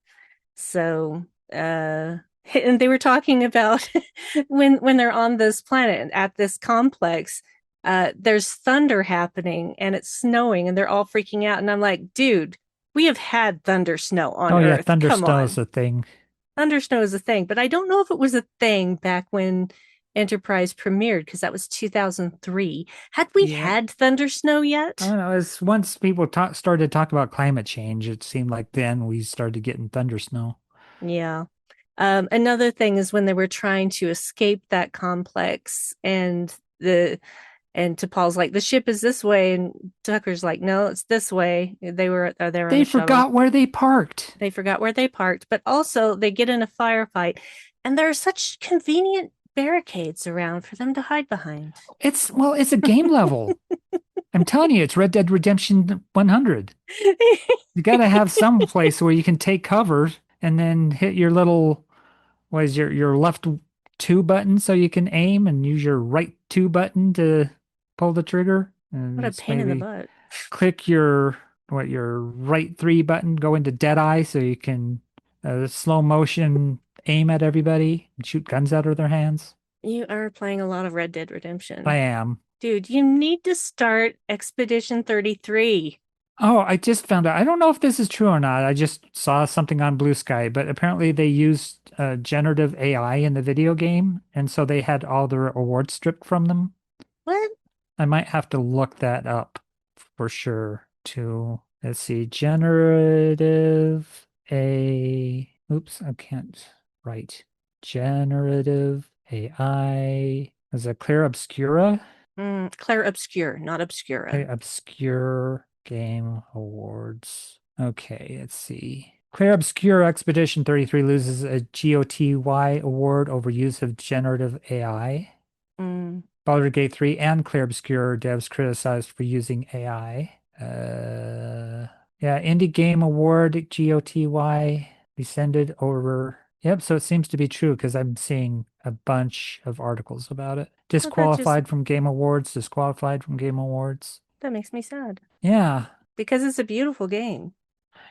So and they were talking about when they're on this planet at this complex, there's thunder happening and it's snowing and they're all freaking out. And I'm like, dude, we have had thunder snow on Oh yeah, Earth. Thunder Come Snow is on. a thing. Thunder snow is a thing, but I don't know if it was a thing back when Enterprise premiered because that was 2003. Had we Yeah, had thunder snow I yet? don't know. As once people started to talk about climate change, it seemed like then we started getting thunder snow. Yeah. Another thing is when they were trying to escape that complex and T'Pol's like, the ship is this way, and Tucker's like, no, it's this way. They were on They the shuttle. forgot where they parked. They forgot where they parked, but also they get in a firefight, and there are such convenient barricades around for them to hide behind. It's a game level. I'm telling you, it's Red Dead Redemption 100. You got to have some place where you can take cover and then hit your little, what is your left two button so you can aim and use your right two button to pull the trigger. And What a it's pain in the maybe butt. click your right three button, go into Deadeye so you can slow motion aim at everybody and shoot guns out of their hands. You are playing a lot of Red Dead I Redemption. am. Dude, you need to start Expedition 33. Oh, I just found out. I don't know if this is true or not. I just saw something on Blue Sky, but apparently they used generative AI in the video game, and so they had all their awards stripped from them. What? I might have to look that up for sure. To let's see, generative A. Oops, I can't write. Generative AI. Is it Clear Obscura? Claire Obscure, not Obscura. Obscure Game Awards. Okay, let's see. Claire Obscure Expedition 33 loses a GOTY award over use of generative AI. Mm. Baldur's Gate 3 and Claire Obscure devs criticized for using AI. Yeah, Indie Game Award, GOTY, descended over. Yep, so it seems to be true because I'm seeing a bunch of articles about it. Well, that just Disqualified from Game Awards, disqualified from Game Awards. that makes me sad Yeah, because it's a beautiful game.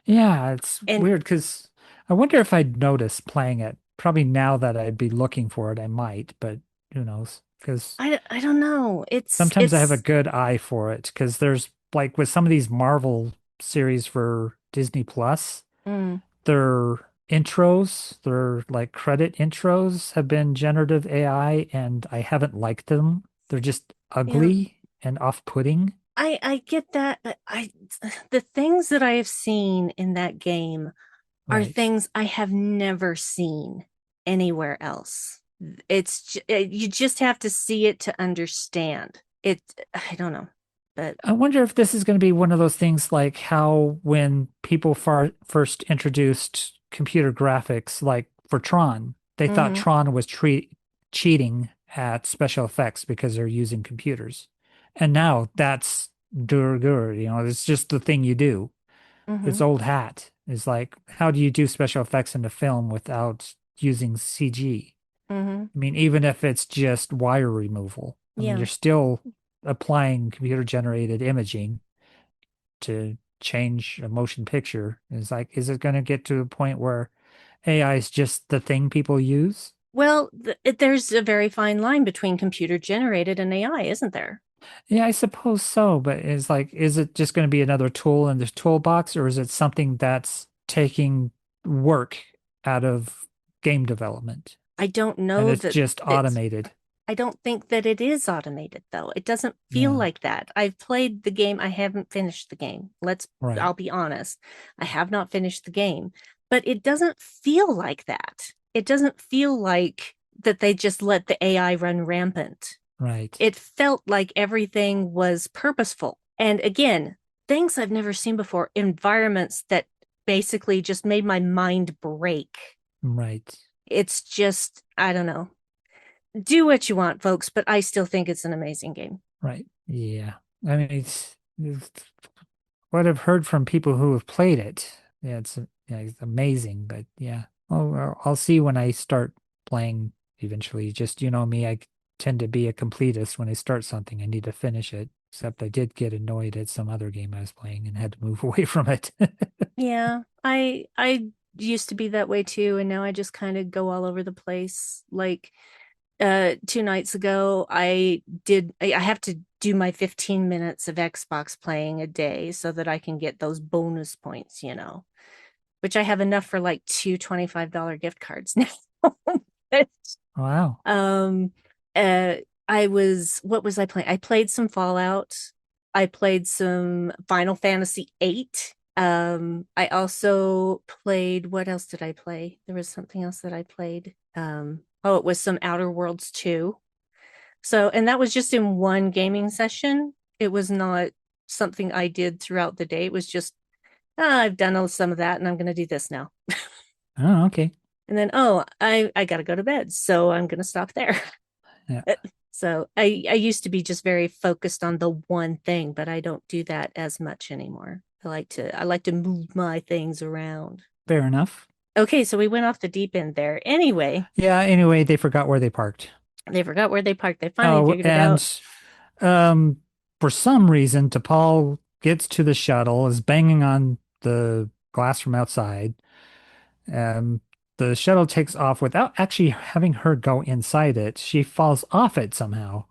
yeah, it's And weird because I wonder if I'd notice playing it. Probably now that I'd be looking for it, I might, but who knows? Because I don't know. sometimes I have a good eye for it because there's like with some of these Marvel series for Disney Plus, mm, their intros, their like credit intros have been generative AI and I haven't liked them. They're just yeah. ugly and off-putting. I get that, but I the things that I have seen in that game are Right. things I have never seen anywhere else. You just have to see it to understand it. I don't know, but I wonder if this is going to be one of those things like how when people first introduced computer graphics, like for Tron, they thought mhm, Tron was cheating at special effects because they're using computers. And now that's de rigueur, it's just the thing you do. It's mhm, old hat. It's like, how do you do special effects in a film without using CG? mhm, I mean, even if it's just wire removal, I mean, yeah. you're still applying computer generated imaging to change a motion picture. It's like, is it going to get to a point where AI is just the thing people use? Well, there's a very fine line between computer generated and AI, isn't there? Yeah, I suppose so, but it's like, is it just going to be another tool in the toolbox, or is it something that's taking work out of game development I don't and know it's that just it's automated? I don't think that it is automated though. It doesn't feel Yeah, like that. I've played the game. I haven't finished the game. right, I'll be honest. I have not finished the game, but it doesn't feel like that. It doesn't feel like that they just let the AI run rampant. right, It felt like everything was purposeful. And again, things I've never seen before, environments that basically just made my mind break. right. It's just, I don't know, do what you want, folks, but I still think it's an amazing game. Right. Yeah. I mean, it's what I've heard from people who have played it. Yeah, it's amazing. But yeah, I'll see when I start playing eventually. Just, me, I tend to be a completist. When I start something, I need to finish it. Except I did get annoyed at some other game I was playing and had to move away from it. Yeah, I used to be that way too, and now I just kind of go all over the place. Like 2 nights ago, I have to do my 15 minutes of Xbox playing a day so that I can get those bonus points, which I have enough for like two $25 gift cards now. Wow. Um, uh, what was I playing? I played some Fallout. I played some Final Fantasy VIII. I also played, what else did I play? There was something else that I played. Oh, it was some Outer Worlds 2. So, and that was just in one gaming session. It was not something I did throughout the day. It was just, I've done some of that and I'm going to do this now. Oh, okay. And then, I got to go to bed. So I'm going to stop there. Yeah. So I used to be just very focused on the one thing, but I don't do that as much anymore. I like to move my things around. Fair enough. Okay, so we went off the deep end there. Anyway, Yeah. Anyway, they forgot where they parked. they forgot where they parked. They finally Oh, figured it out. and for some reason, T'Pol gets to the shuttle, is banging on the glass from outside. Um, the shuttle takes off without actually having her go inside it. She falls off it somehow,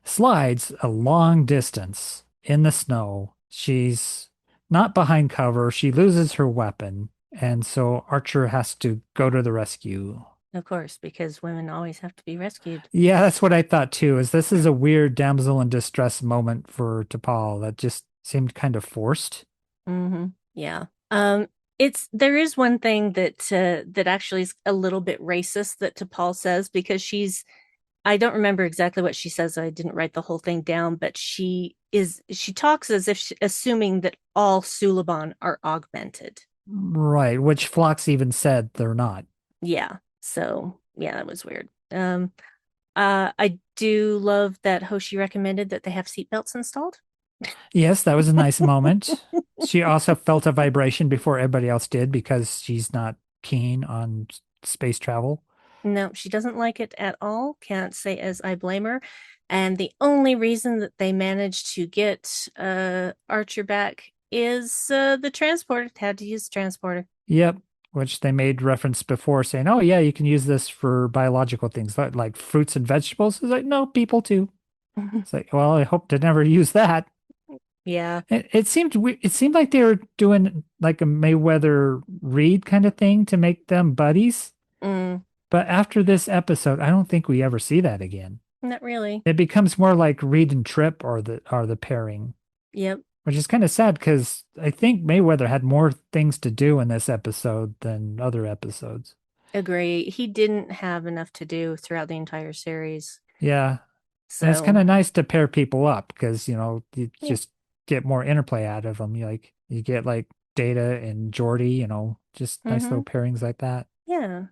slides a long distance in the snow. She's not behind cover. She loses her weapon, and so Archer has to go to the rescue. Of course, because women always have to be rescued. Yeah, that's what I thought too, is this is a weird damsel in distress moment for T'Pol that just seemed kind of forced. Yeah. There is one thing that actually is a little bit racist that T'Pol says because I don't remember exactly what she says. I didn't write the whole thing down, but she talks as if assuming that all Suliban are augmented. Right, which Phlox even said they're not. Yeah. So yeah, that was weird. I do love that Hoshi recommended that they have seatbelts installed. Yes, that was a nice moment. She also felt a vibration before everybody else did because she's not keen on space travel. No, she doesn't like it at all. Can't say as I blame her. And the only reason that they managed to get Archer back is the transporter. Had to use the transporter. Yep, which they made reference before saying, oh, yeah, you can use this for biological things like fruits and vegetables. It's like, no, people too. It's like, well, I hope to never use that. Yeah. It seemed like they were doing like a Mayweather Reed kind of thing to make them buddies. Mm, But after this episode, I don't think we ever see that again. not really. It becomes more like Reed and Trip are the pairing, Yep. which is kind of sad because I think Mayweather had more things to do in this episode than other episodes. Agree. He didn't have enough to do throughout the entire series. Yeah. And it's kind So, of nice to pair people up because, you yeah. just get more interplay out of them. You get like Data and Geordi, just nice Mm-hmm. little pairings like that. Yeah.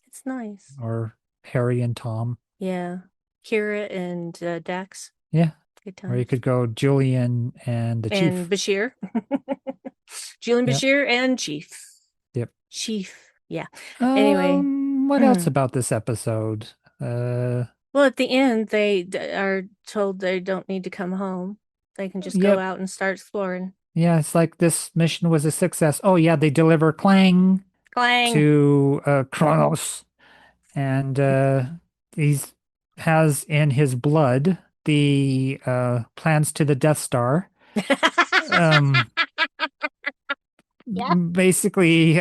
It's nice. Or Harry and Tom. Yeah. Kira and Dax. Yeah. Good Or you times. could go Julian and the And Chief. Bashir. Julian Yep. Bashir and Chief. Yep. Chief. Yeah. Anyway, What else well, about this episode? Uh, at the end, they are told they don't need to come home. They can just go yep. out and start exploring. Yeah, it's like this mission was a success. Oh yeah, they deliver Klaaang Klaaang. to Kronos, and he's has in his blood the plans to the Death Star. Um, Yeah. basically,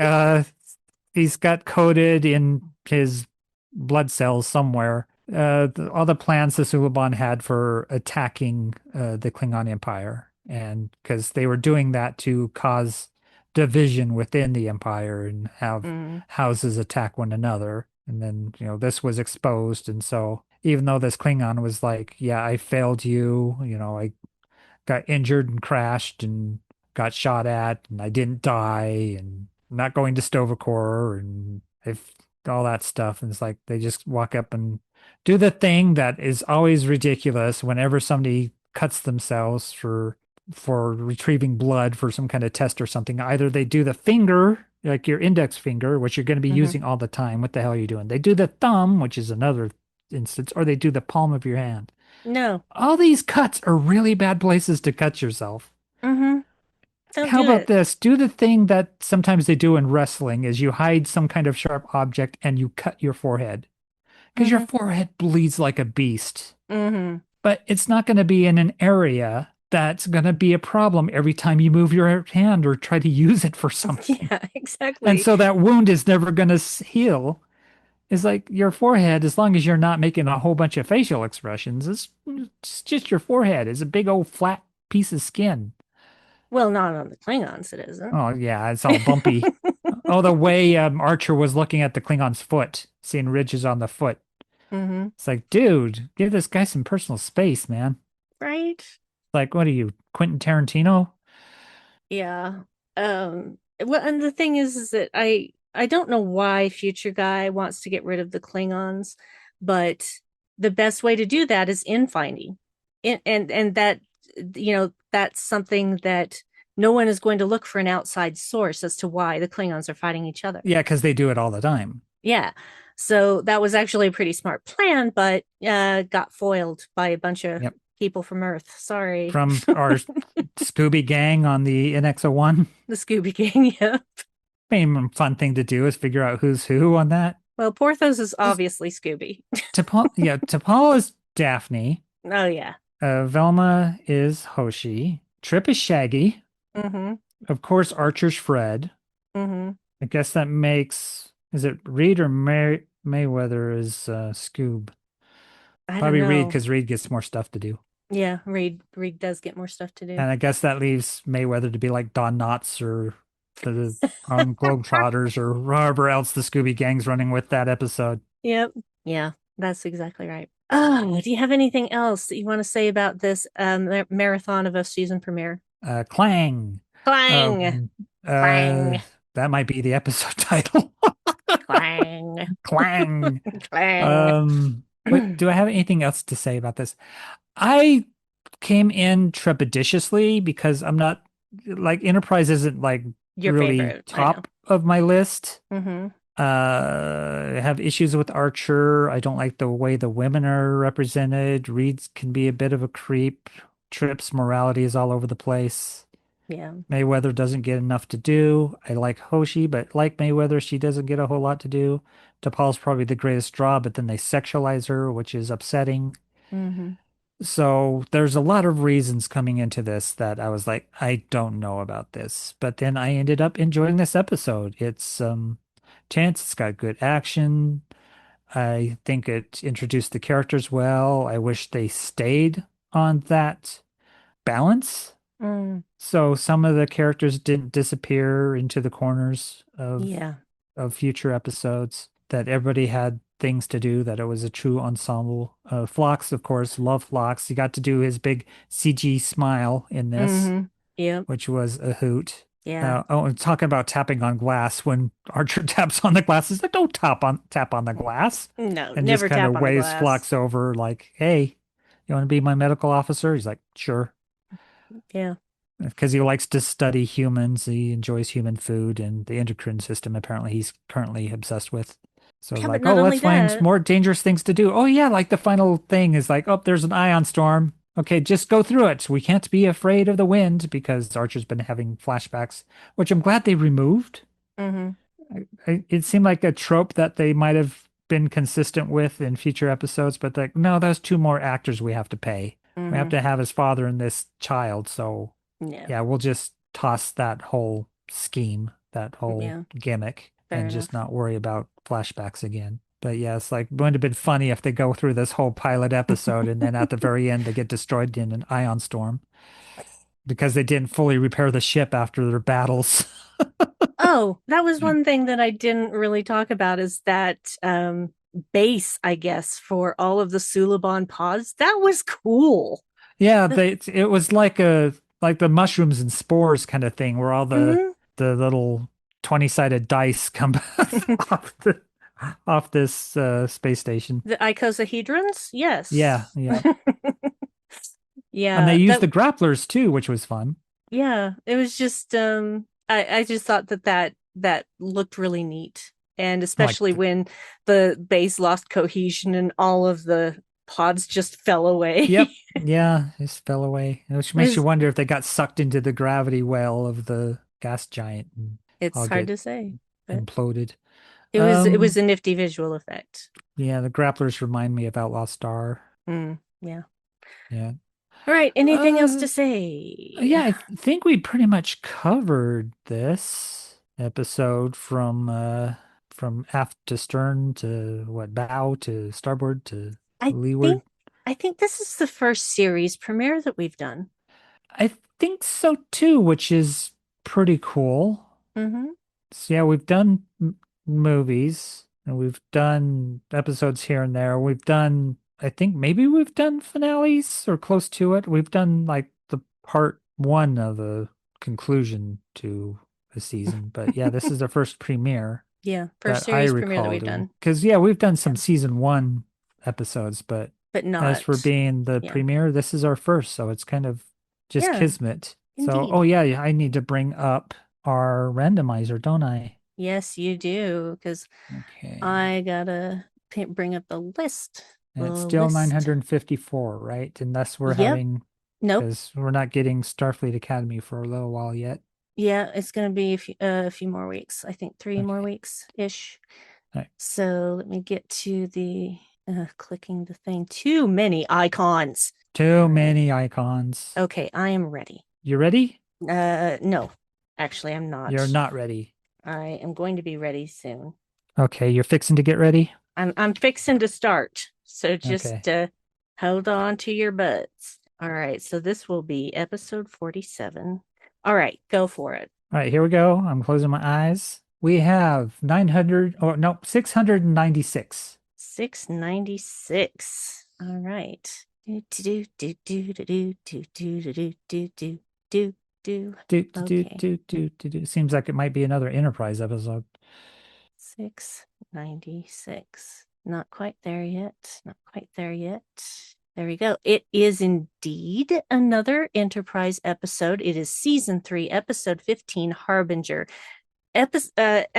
he's got coded in his blood cells somewhere. All the plans the Suliban had for attacking the Klingon Empire, and because they were doing that to cause division within the Empire and have Mm, houses attack one another. And then, this was exposed. And so, even though this Klingon was like, yeah, I failed you, I got injured and crashed and got shot at, and I didn't die, and I'm not going to Tovacor, and if all that stuff. And it's like they just walk up and do the thing that is always ridiculous whenever somebody cuts themselves for retrieving blood for some kind of test or something. Either they do the finger, like your index finger, which you're going to be hmm. using all the time. What the hell are you doing? They do the thumb, which is another instance, or they do the palm of your hand. No. All these cuts are really bad places to cut yourself. Hmm. Don't How do about it. this? Do the thing that sometimes they do in wrestling is you hide some kind of sharp object and you cut your forehead because your Hmm. forehead bleeds like a beast. Hmm. But it's not going to be in an area that's going to be a problem every time you move your hand or try to use it for something. Yeah, And exactly. so that wound is never going to heal. It's like your forehead, as long as you're not making a whole bunch of facial expressions, it's just your forehead. It's a big old flat piece of skin. Well, not on the Klingons, it isn't. Oh, yeah, it's all bumpy. Oh, the way Archer was looking at the Klingon's foot, seeing ridges on the foot. Hmm. It's like, dude, give this guy some personal space, man. Right? Like, what are you, Quentin Tarantino? Yeah. Well, and the thing is that I don't know why Future Guy wants to get rid of the Klingons, but the best way to do that is in finding. And that that's something that no one is going to look for an outside source as to why the Klingons are fighting each other. Yeah, because they do it all the time. Yeah. So that was actually a pretty smart plan, but got foiled by a bunch of Yep. people from Earth. Sorry. From our Scooby gang on the NX-01. The Scooby Gang, yeah. Main fun thing to do is figure out who's who on that. Well, Porthos is This obviously Scooby. T'Pol is Daphne. Oh yeah. Velma is Hoshi. Trip is Shaggy. Mm-hmm. Of course, Archer's Fred. Mm-hmm. I guess that makes, is it Reed or Mayweather is Scoob? I don't Probably Reed know. because Reed gets more stuff to do. Yeah, Reed does get more stuff to do. And I guess that leaves Mayweather to be like Don Knotts or the Globetrotters or whoever else the Scooby Gang's running with that episode. Yep. Yeah, that's exactly right. Oh, do you have anything else that you want to say about this marathon of a season premiere? Klaaang. Clang, Um, uh, clang, that might be the episode title. clang, Klaaang. clang. What do I have anything else to say about this? I came in trepidatiously because I'm not like Enterprise isn't like Your really favorite, I know. top of my list. Mm-hmm. I have issues with Archer. I don't like the way the women are represented. Reed can be a bit of a creep. Trip's morality is all over the place. Yeah. Mayweather doesn't get enough to do. I like Hoshi, but like Mayweather, she doesn't get a whole lot to do. T'Pol's probably the greatest draw, but then they sexualize her, which is upsetting. Mm-hmm. So there's a lot of reasons coming into this that I was like, I don't know about this. But then I ended up enjoying this episode. It's tense, it's got good action. I think it introduced the characters well. I wish they stayed on that balance. Mm, So some of the characters didn't disappear into the corners yeah. of future episodes, that everybody had things to do, that it was a true ensemble. Phlox, of course, love Phlox. He got to do his big CG smile in this, Mm-hmm. Yep. which was a hoot. Yeah. And talking about tapping on glass, when Archer taps on the glass, he's like, don't tap on the glass. No, And just never kind tap of on the waves glass. Phlox over like, hey, you want to be my medical officer? He's like, sure. Yeah. Because he likes to study humans. He enjoys human food and the endocrine system, apparently he's currently obsessed with. So Yeah, but like, not oh, only let's find that. more dangerous things to do. Oh yeah, like the final thing is like, oh, there's an ion storm. Okay, just go through it. We can't be afraid of the wind because Archer's been having flashbacks, which I'm glad they removed. Mm-hmm. It seemed like a trope that they might have been consistent with in future episodes, but like, no, there's two more actors we have to pay. We have Mm-hmm. to have his father and this child, so Yeah. yeah, we'll just toss that whole scheme, that whole Yeah. gimmick, Fair and just enough. not worry about flashbacks again. But yeah, it's like, wouldn't have been funny if they go through this whole pilot episode and then at the very end they get destroyed in an ion storm because they didn't fully repair the ship after their battles. Oh, that was one thing that I didn't really talk about is that base, I guess, for all of the Suliban pods. That was cool. Yeah, it was like a like the mushrooms and spores kind of thing where all Mm-hmm. the little 20-sided dice come off off this space station. The icosahedrons? Yeah, Yes. yeah. And they Yeah, used that the grapplers too, which was fun. yeah, it was just I just thought that looked really neat. And Like, especially when the base lost cohesion and all of the pods just fell away. yep, yeah, just fell away. Which It makes you was wonder if they got sucked into the gravity well of the gas giant and it's all hard get to say, but imploded. it was a nifty visual effect. Yeah, the grapplers remind me of Outlaw Star. Yeah. Yeah. All right, anything else Uh, to say? yeah, I think we pretty much covered this episode from aft to stern to what, bow to starboard to I leeward. think I think this is the first series premiere that we've done. I think so too, which is pretty cool. Mm-hmm. So yeah, we've done movies and we've done episodes here and there. We've done, I think maybe we've done finales or close to it. We've done like the part one of a conclusion to a season. But yeah, this is the first premiere Yeah, first that I series premiere that recall we've doing. done. Because yeah, we've done Yeah. some season one episodes, but But as for not. being the Yeah. premiere, this is our first, so it's kind of just Yeah, kismet. So, oh indeed. yeah, I need to bring up our randomizer, don't I? Yes, you do, because Okay. I gotta bring up the list. And The it's still list. 954, right? Unless we're Yep. having, Nope. because we're not getting Starfleet Academy for a little while yet. Yeah, it's gonna be a few more weeks. I think 3 more Okay. weeks ish. All right. So let me get to the clicking the thing. Too many icons. Too All right. many icons. Okay, I am ready. You ready? No, actually, I'm You're not. not ready. I am going to be ready soon. Okay, you're fixing to get ready? I'm fixing to start. So Okay. just hold on to your butts. All right, so this will be episode 47. All right, go for it. All right, here we go. I'm closing my eyes. We have 900, oh no, 696. 696. All right. Do do do do do do do do do do do do do. Okay. Seems like it might be another Enterprise episode. 696. Not quite there yet. Not quite there yet. There we go. It is indeed another Enterprise episode. It is season 3, episode 15, Harbinger.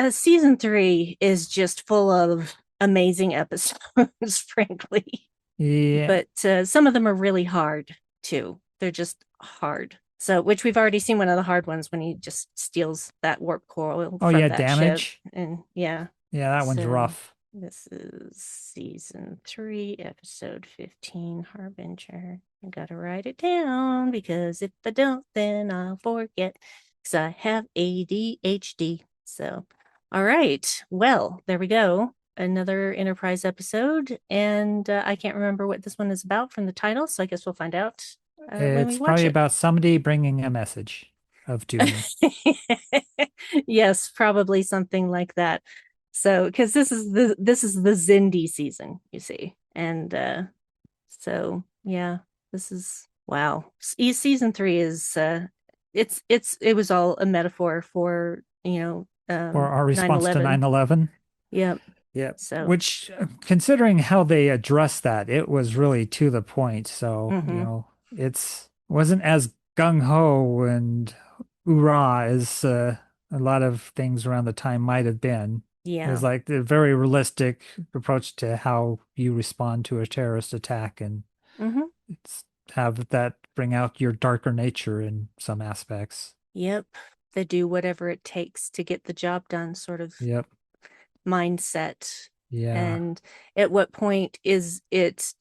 Season 3 is just full of amazing episodes, frankly. Yeah. But some of them are really hard too. They're just hard. So, which we've already seen one of the hard ones when he just steals that warp coil Oh from yeah, that damage. ship. And yeah. Yeah, that one's rough. This is season 3, episode 15, Harbinger. I gotta write it down because if I don't, then I'll forget. Because I have ADHD. So, all right. Well, there we go. Another Enterprise episode. And I can't remember what this one is about from the title. So I guess we'll find out when we It's watch probably it. about somebody bringing a message of doom. Yes, probably something like that. So, because this is the Xindi season, you see, and so yeah, this is wow. Season 3 is it was all a metaphor for Or our response to 9/11. 9/11. Yep. Yep. So, which, considering how they addressed that, it was really to the point. So, it's wasn't as gung ho and hoorah as a lot of things around the time might have been. It was like the very realistic approach to how you respond to a terrorist attack, and it's have that bring out your darker nature in some aspects. Yep. They do whatever it takes to get the job done, sort of. Yep. Mindset. Yeah. And at what point is it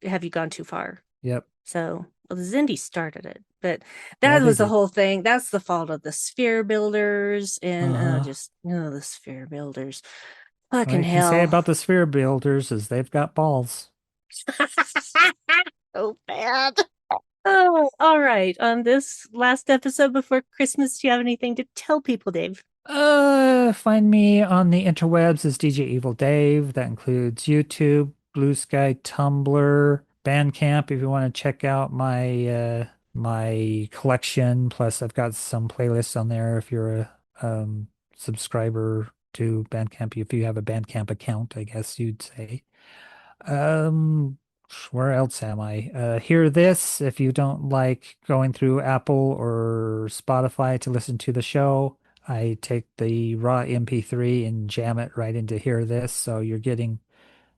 have you gone too far? Yep. So, well, the Xindi started it, but that was the whole thing. That's the fault of the sphere builders and the sphere builders. Fucking hell. What you can say about the sphere builders is they've got balls. So bad. Oh, all right. On this last episode before Christmas, do you have anything to tell people, Dave? Find me on the interwebs as DJ Evil Dave. That includes YouTube, Blue Sky, Tumblr, Bandcamp if you want to check out my my collection. Plus I've got some playlists on there if you're a subscriber to Bandcamp, if you have a Bandcamp account, I guess you'd say. Where else am I? Hear This if you don't like going through Apple or Spotify to listen to the show. I take the raw MP3 and jam it right into Hear This. So you're getting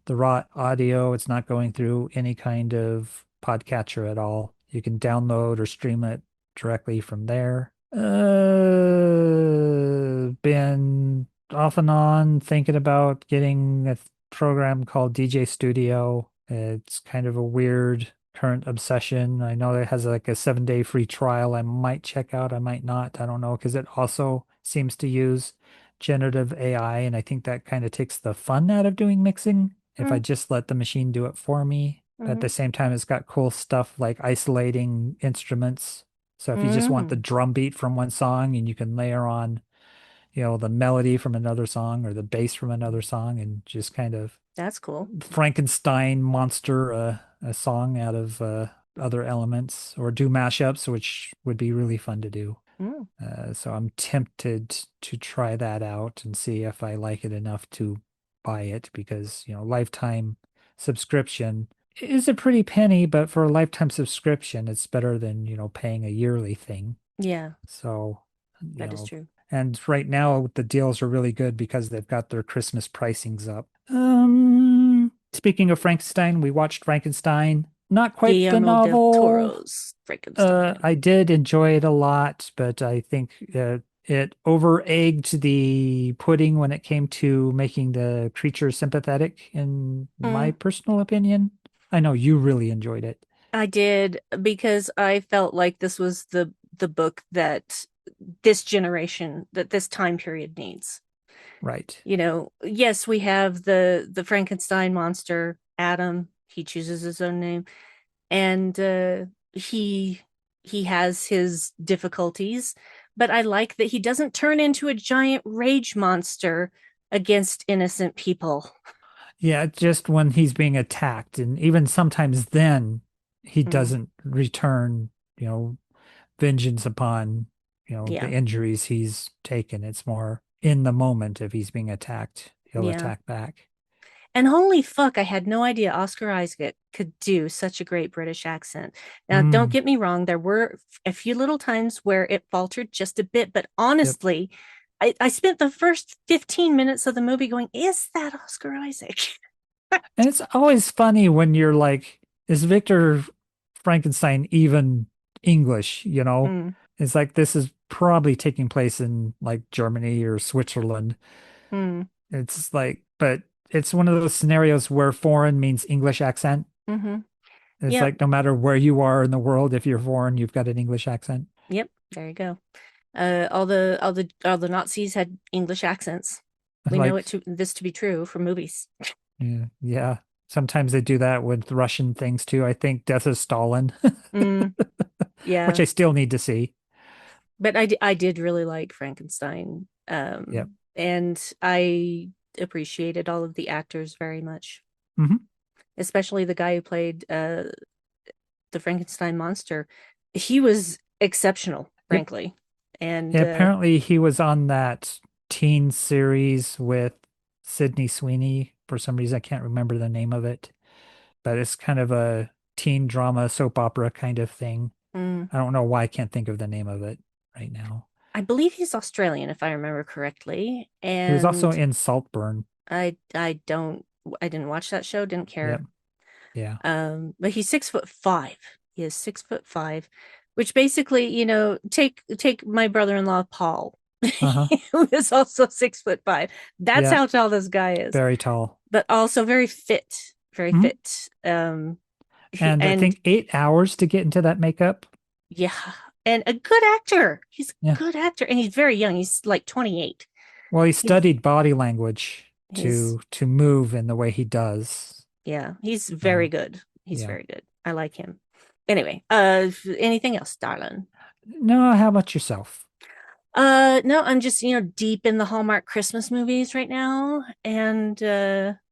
the raw audio. It's not going through any kind of podcatcher at all. You can download or stream it directly from there. Been off and on thinking about getting a program called DJ Studio. It's kind of a weird current obsession. I know it has like a 7-day free trial. I might check out, I might not. I don't know, because it also seems to use generative AI, and I think that kind of takes the fun out of doing mixing if I just let the machine do it for me. But at the same time, it's got cool stuff like isolating instruments. So if you just want the drum beat from one song, and you can layer on, the melody from another song or the bass from another song, and just kind of that's cool. Frankenstein monster a song out of other elements, or do mashups, which would be really fun to do. So I'm tempted to try that out and see if I like it enough to buy it, because lifetime subscription is a pretty penny, but for a lifetime subscription it's better than paying a yearly thing. Yeah, so that is true. And right now the deals are really good because they've got their Christmas pricings up. Speaking of Frankenstein, we watched Frankenstein. Not quite the novel. Del Toro's Frankenstein. I did enjoy it a lot, but I think it over-egged the pudding when it came to making the creature sympathetic, in my personal opinion. I know you really enjoyed it. I did, because I felt like this was the book that this generation, that this time period needs. Right. Yes, we have the Frankenstein monster, Adam. He chooses his own name, and he has his difficulties, but I like that he doesn't turn into a giant rage monster against innocent people. Yeah, just when he's being attacked, and even sometimes then he Mm, doesn't return, you know, vengeance upon, the yeah. injuries he's taken. It's more in the moment if he's being attacked, he'll Yeah. attack back. And holy fuck, I had no idea Oscar Isaac could do such a great British accent. Now, don't Mm, get me wrong, there were a few little times where it faltered just a bit, but yep. honestly, I spent the first 15 minutes of the movie going, is that Oscar Isaac? And it's always funny when you're like, is Victor Frankenstein even English, you know? Mm, It's like this is probably taking place in like Germany or Switzerland. mm, It's like, but it's one of those scenarios where foreign means English accent. mm-hmm. It's Yep, like no matter where you are in the world, if you're foreign, you've got an English accent. yep, there you go. All the Nazis had English accents. We know Like, this to be true from movies. yeah, yeah. Sometimes they do that with Russian things too. I think Death of Stalin, Mm, which yeah, I still need to see. but I did really like Frankenstein. Yep. And I appreciated all of the actors very much, Hmm. especially the guy who played the Frankenstein monster. He was exceptional, Yep. frankly. And Apparently, he was on that teen series with Sydney Sweeney. For some reason, I can't remember the name of it, but it's kind of a teen drama soap opera kind of thing. mm, I don't know why I can't think of the name of it right now. I believe he's Australian, if I remember correctly. He was also And in Saltburn. I don't I didn't watch that show, didn't Yep. care. Yeah. But he's 6'5". He is 6'5", which basically, take my brother-in-law Paul, Uh-huh. who is also 6'5". That's Yeah. how tall this guy is, Very tall. but also very fit, very Mhm. fit. And I And think 8 hours to get into that makeup. yeah, and a good actor. He's a Yeah. good actor, and he's very young. He's like 28. Well, he He's studied body language he's to move in the way he does. yeah, he's very So, good. He's yeah. very good. I like him. Anyway, anything else, darling? No, how about yourself? No, I'm just, deep in the Hallmark Christmas movies right now. And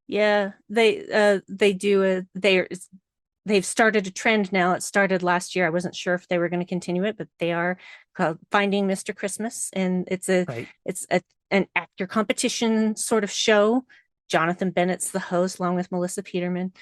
yeah, they've started a trend now. It started last year. I wasn't sure if they were going to continue it, but they are called Finding Mr. Christmas, and Right. it's an actor competition sort of show. Jonathan Bennett's the host, along with Melissa Peterman.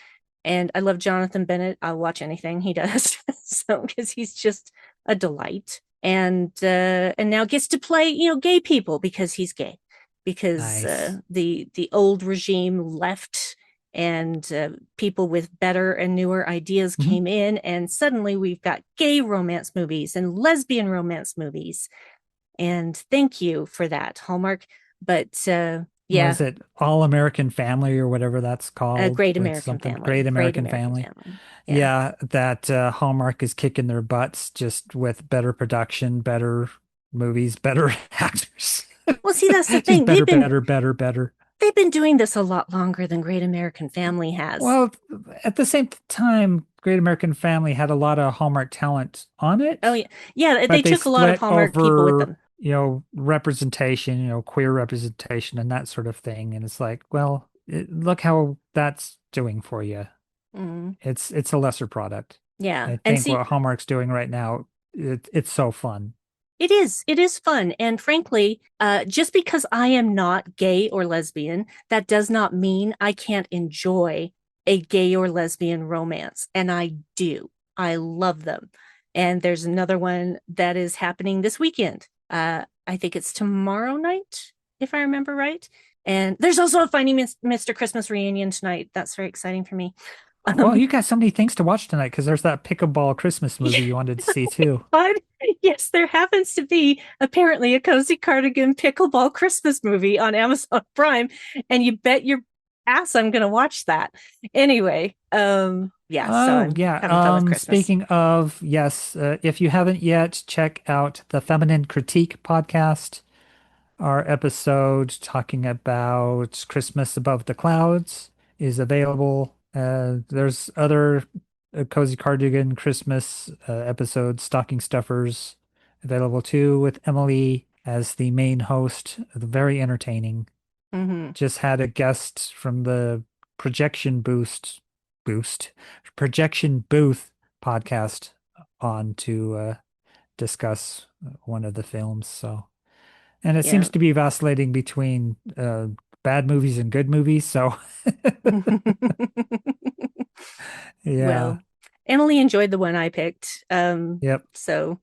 And I love Jonathan Bennett. I'll watch anything he does. So because he's just a delight. And now gets to play, gay people because he's gay. Because Nice. the old regime left, and people with better and newer ideas Mhm. came in, and suddenly we've got gay romance movies and lesbian romance movies. And thank you for that, Hallmark. But Was yeah, it All American Family or whatever that's a called great with American something family, Great great American American Family? family. Yeah. Yeah, that Hallmark is kicking their butts just with better production, better movies, better actors. Well, see, that's the Just thing. better, better, better, better. They've been doing this a lot longer than Great American Family has. Well, at the same time, Great American Family had a lot of Hallmark talent on Oh it, yeah, yeah. They but they took a lot of split Hallmark people with over, them. representation, queer representation and that sort of thing. And it's like, well, look how that's doing for you. Mm, It's a lesser product. yeah, I and think see, what Hallmark's doing right now, it's so fun. it is fun, and frankly, just because I am not gay or lesbian, that does not mean I can't enjoy a gay or lesbian romance, and I do. I love them, and there's another one that is happening this weekend. I think it's tomorrow night, if I remember right. And there's also a Finding Mr. Christmas reunion tonight. That's very exciting for me. Well, Um, you got so many things to watch tonight because there's that pickleball Christmas movie you wanted to see too. but yes, there happens to be apparently a Cozy Cardigan pickleball Christmas movie on Amazon Prime, and you bet your ass I'm going to watch that. Anyway, yeah, so Oh, I'm yeah. having fun with Christmas. Speaking of, yes, if you haven't yet, check out the Feminine Critique podcast, our episode talking about Christmas Above the Clouds is available. There's other Cozy Cardigan Christmas episodes, Stocking Stuffers, available too, with Emily as the main host. Very entertaining. Hmm. Just had a guest from the projection booth podcast on to discuss one of the films. So, and it seems to be vacillating between bad movies and good movies. So, yeah. Well, Emily enjoyed the one I picked. Yep. So,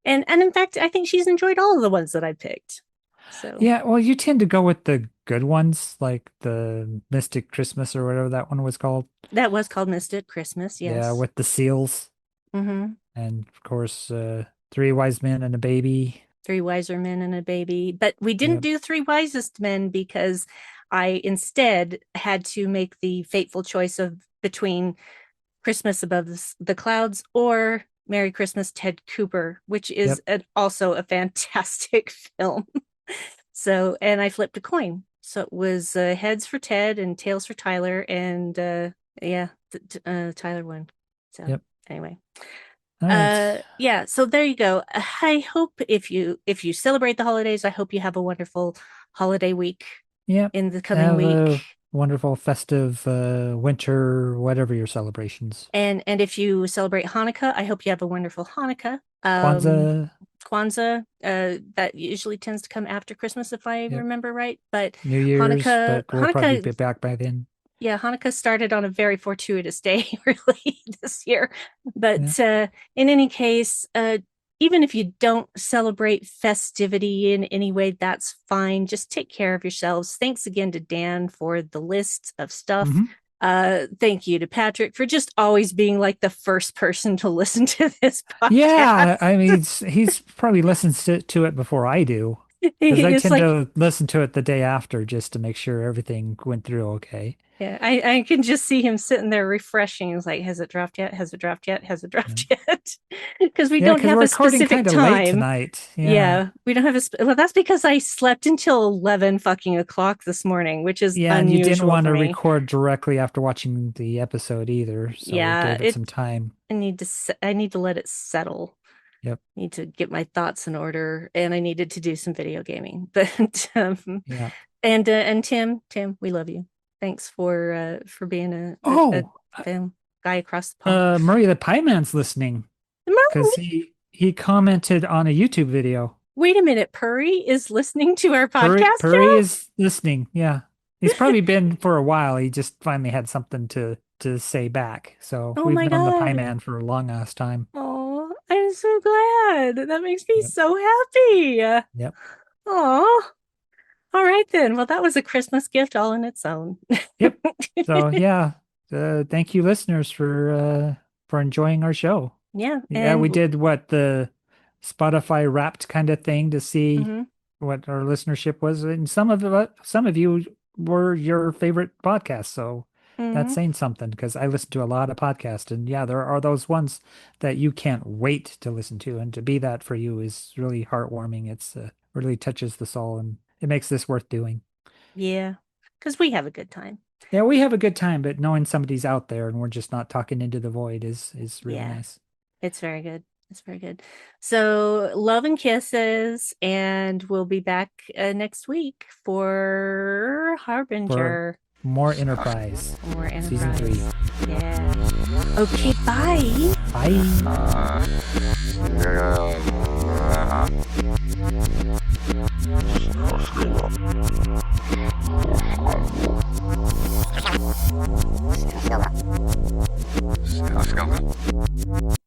and in fact, I think she's enjoyed all of the ones that I picked. So yeah, well, you tend to go with the good ones, like the Mystic Christmas or whatever that one was called. That was called Mystic Christmas, yes. Yeah, with the seals. Mm-hmm. And of course, Three Wise Men and a Baby. Three Wiser Men and a Baby. But we didn't do Three Wisest Men because I instead had to make the fateful choice of between Christmas Above the Clouds or Merry Christmas, Ted Cooper, which is also a fantastic film. So, and I flipped a coin. So it was heads for Ted and tails for Tyler. And Tyler won. So anyway. Right. Yeah, so there you go. I hope if you celebrate the holidays, I hope you have a wonderful holiday week in the coming week. Wonderful festive winter, whatever your celebrations. And if you celebrate Hanukkah, I hope you have a wonderful Hanukkah. Kwanzaa, that usually tends to come after Christmas if I remember right. But New Year's, Hanukkah, but we'll probably be back by then. Yeah, Hanukkah started on a very fortuitous day, really, this year. But in any case, even if you don't celebrate festivity in any way, that's fine. Just take care of yourselves. Thanks again to Dan for the list of stuff. Thank you to Patrick for just always being like the first person to listen to this podcast. Yeah, I mean, he's probably listens to it before I do. Because I tend to listen to it the day after just to make sure everything went through okay. Yeah, I can just see him sitting there refreshing. He's like, has it dropped yet? Has it dropped yet? Has it dropped yet? Because we don't have a specific time. Late tonight. Yeah, we don't have well, that's because I slept until 11 fucking o'clock this morning, which is unusual. And you didn't want to record directly after watching the episode either. So we gave it some time. I need to let it settle. Yep. Need to get my thoughts in order, and I needed to do some video gaming. But and Tim, we love you. Thanks for being a guy across the pond. Murray the Pie Man's listening because he commented on a YouTube video. Wait a minute, Purry is listening to our podcast. Purry is listening. Yeah, he's probably been for a while. He just finally had something to say back. So we've known the Pie Man for a long ass time. Oh, I'm so glad. That makes me so happy. Yep. Oh. All right, then. Well, that was a Christmas gift all in its own. Yep. So, thank you, listeners, for enjoying our show. Yeah. Yeah, we did the Spotify Wrapped kind of thing to see what our listenership was, and some of you were your favorite podcasts. So that's saying something because I listen to a lot of podcasts, and there are those ones that you can't wait to listen to, and to be that for you is really heartwarming. It's really touches the soul and it makes this worth doing. Yeah, because we have a good time. Yeah, we have a good time, but knowing somebody's out there and we're just not talking into the void is really nice. It's very good. It's very good. So love and kisses, and we'll be back next week for Harbinger. For more Enterprise. More Enterprise. Season 3. Yeah. Okay, bye. Bye. Ska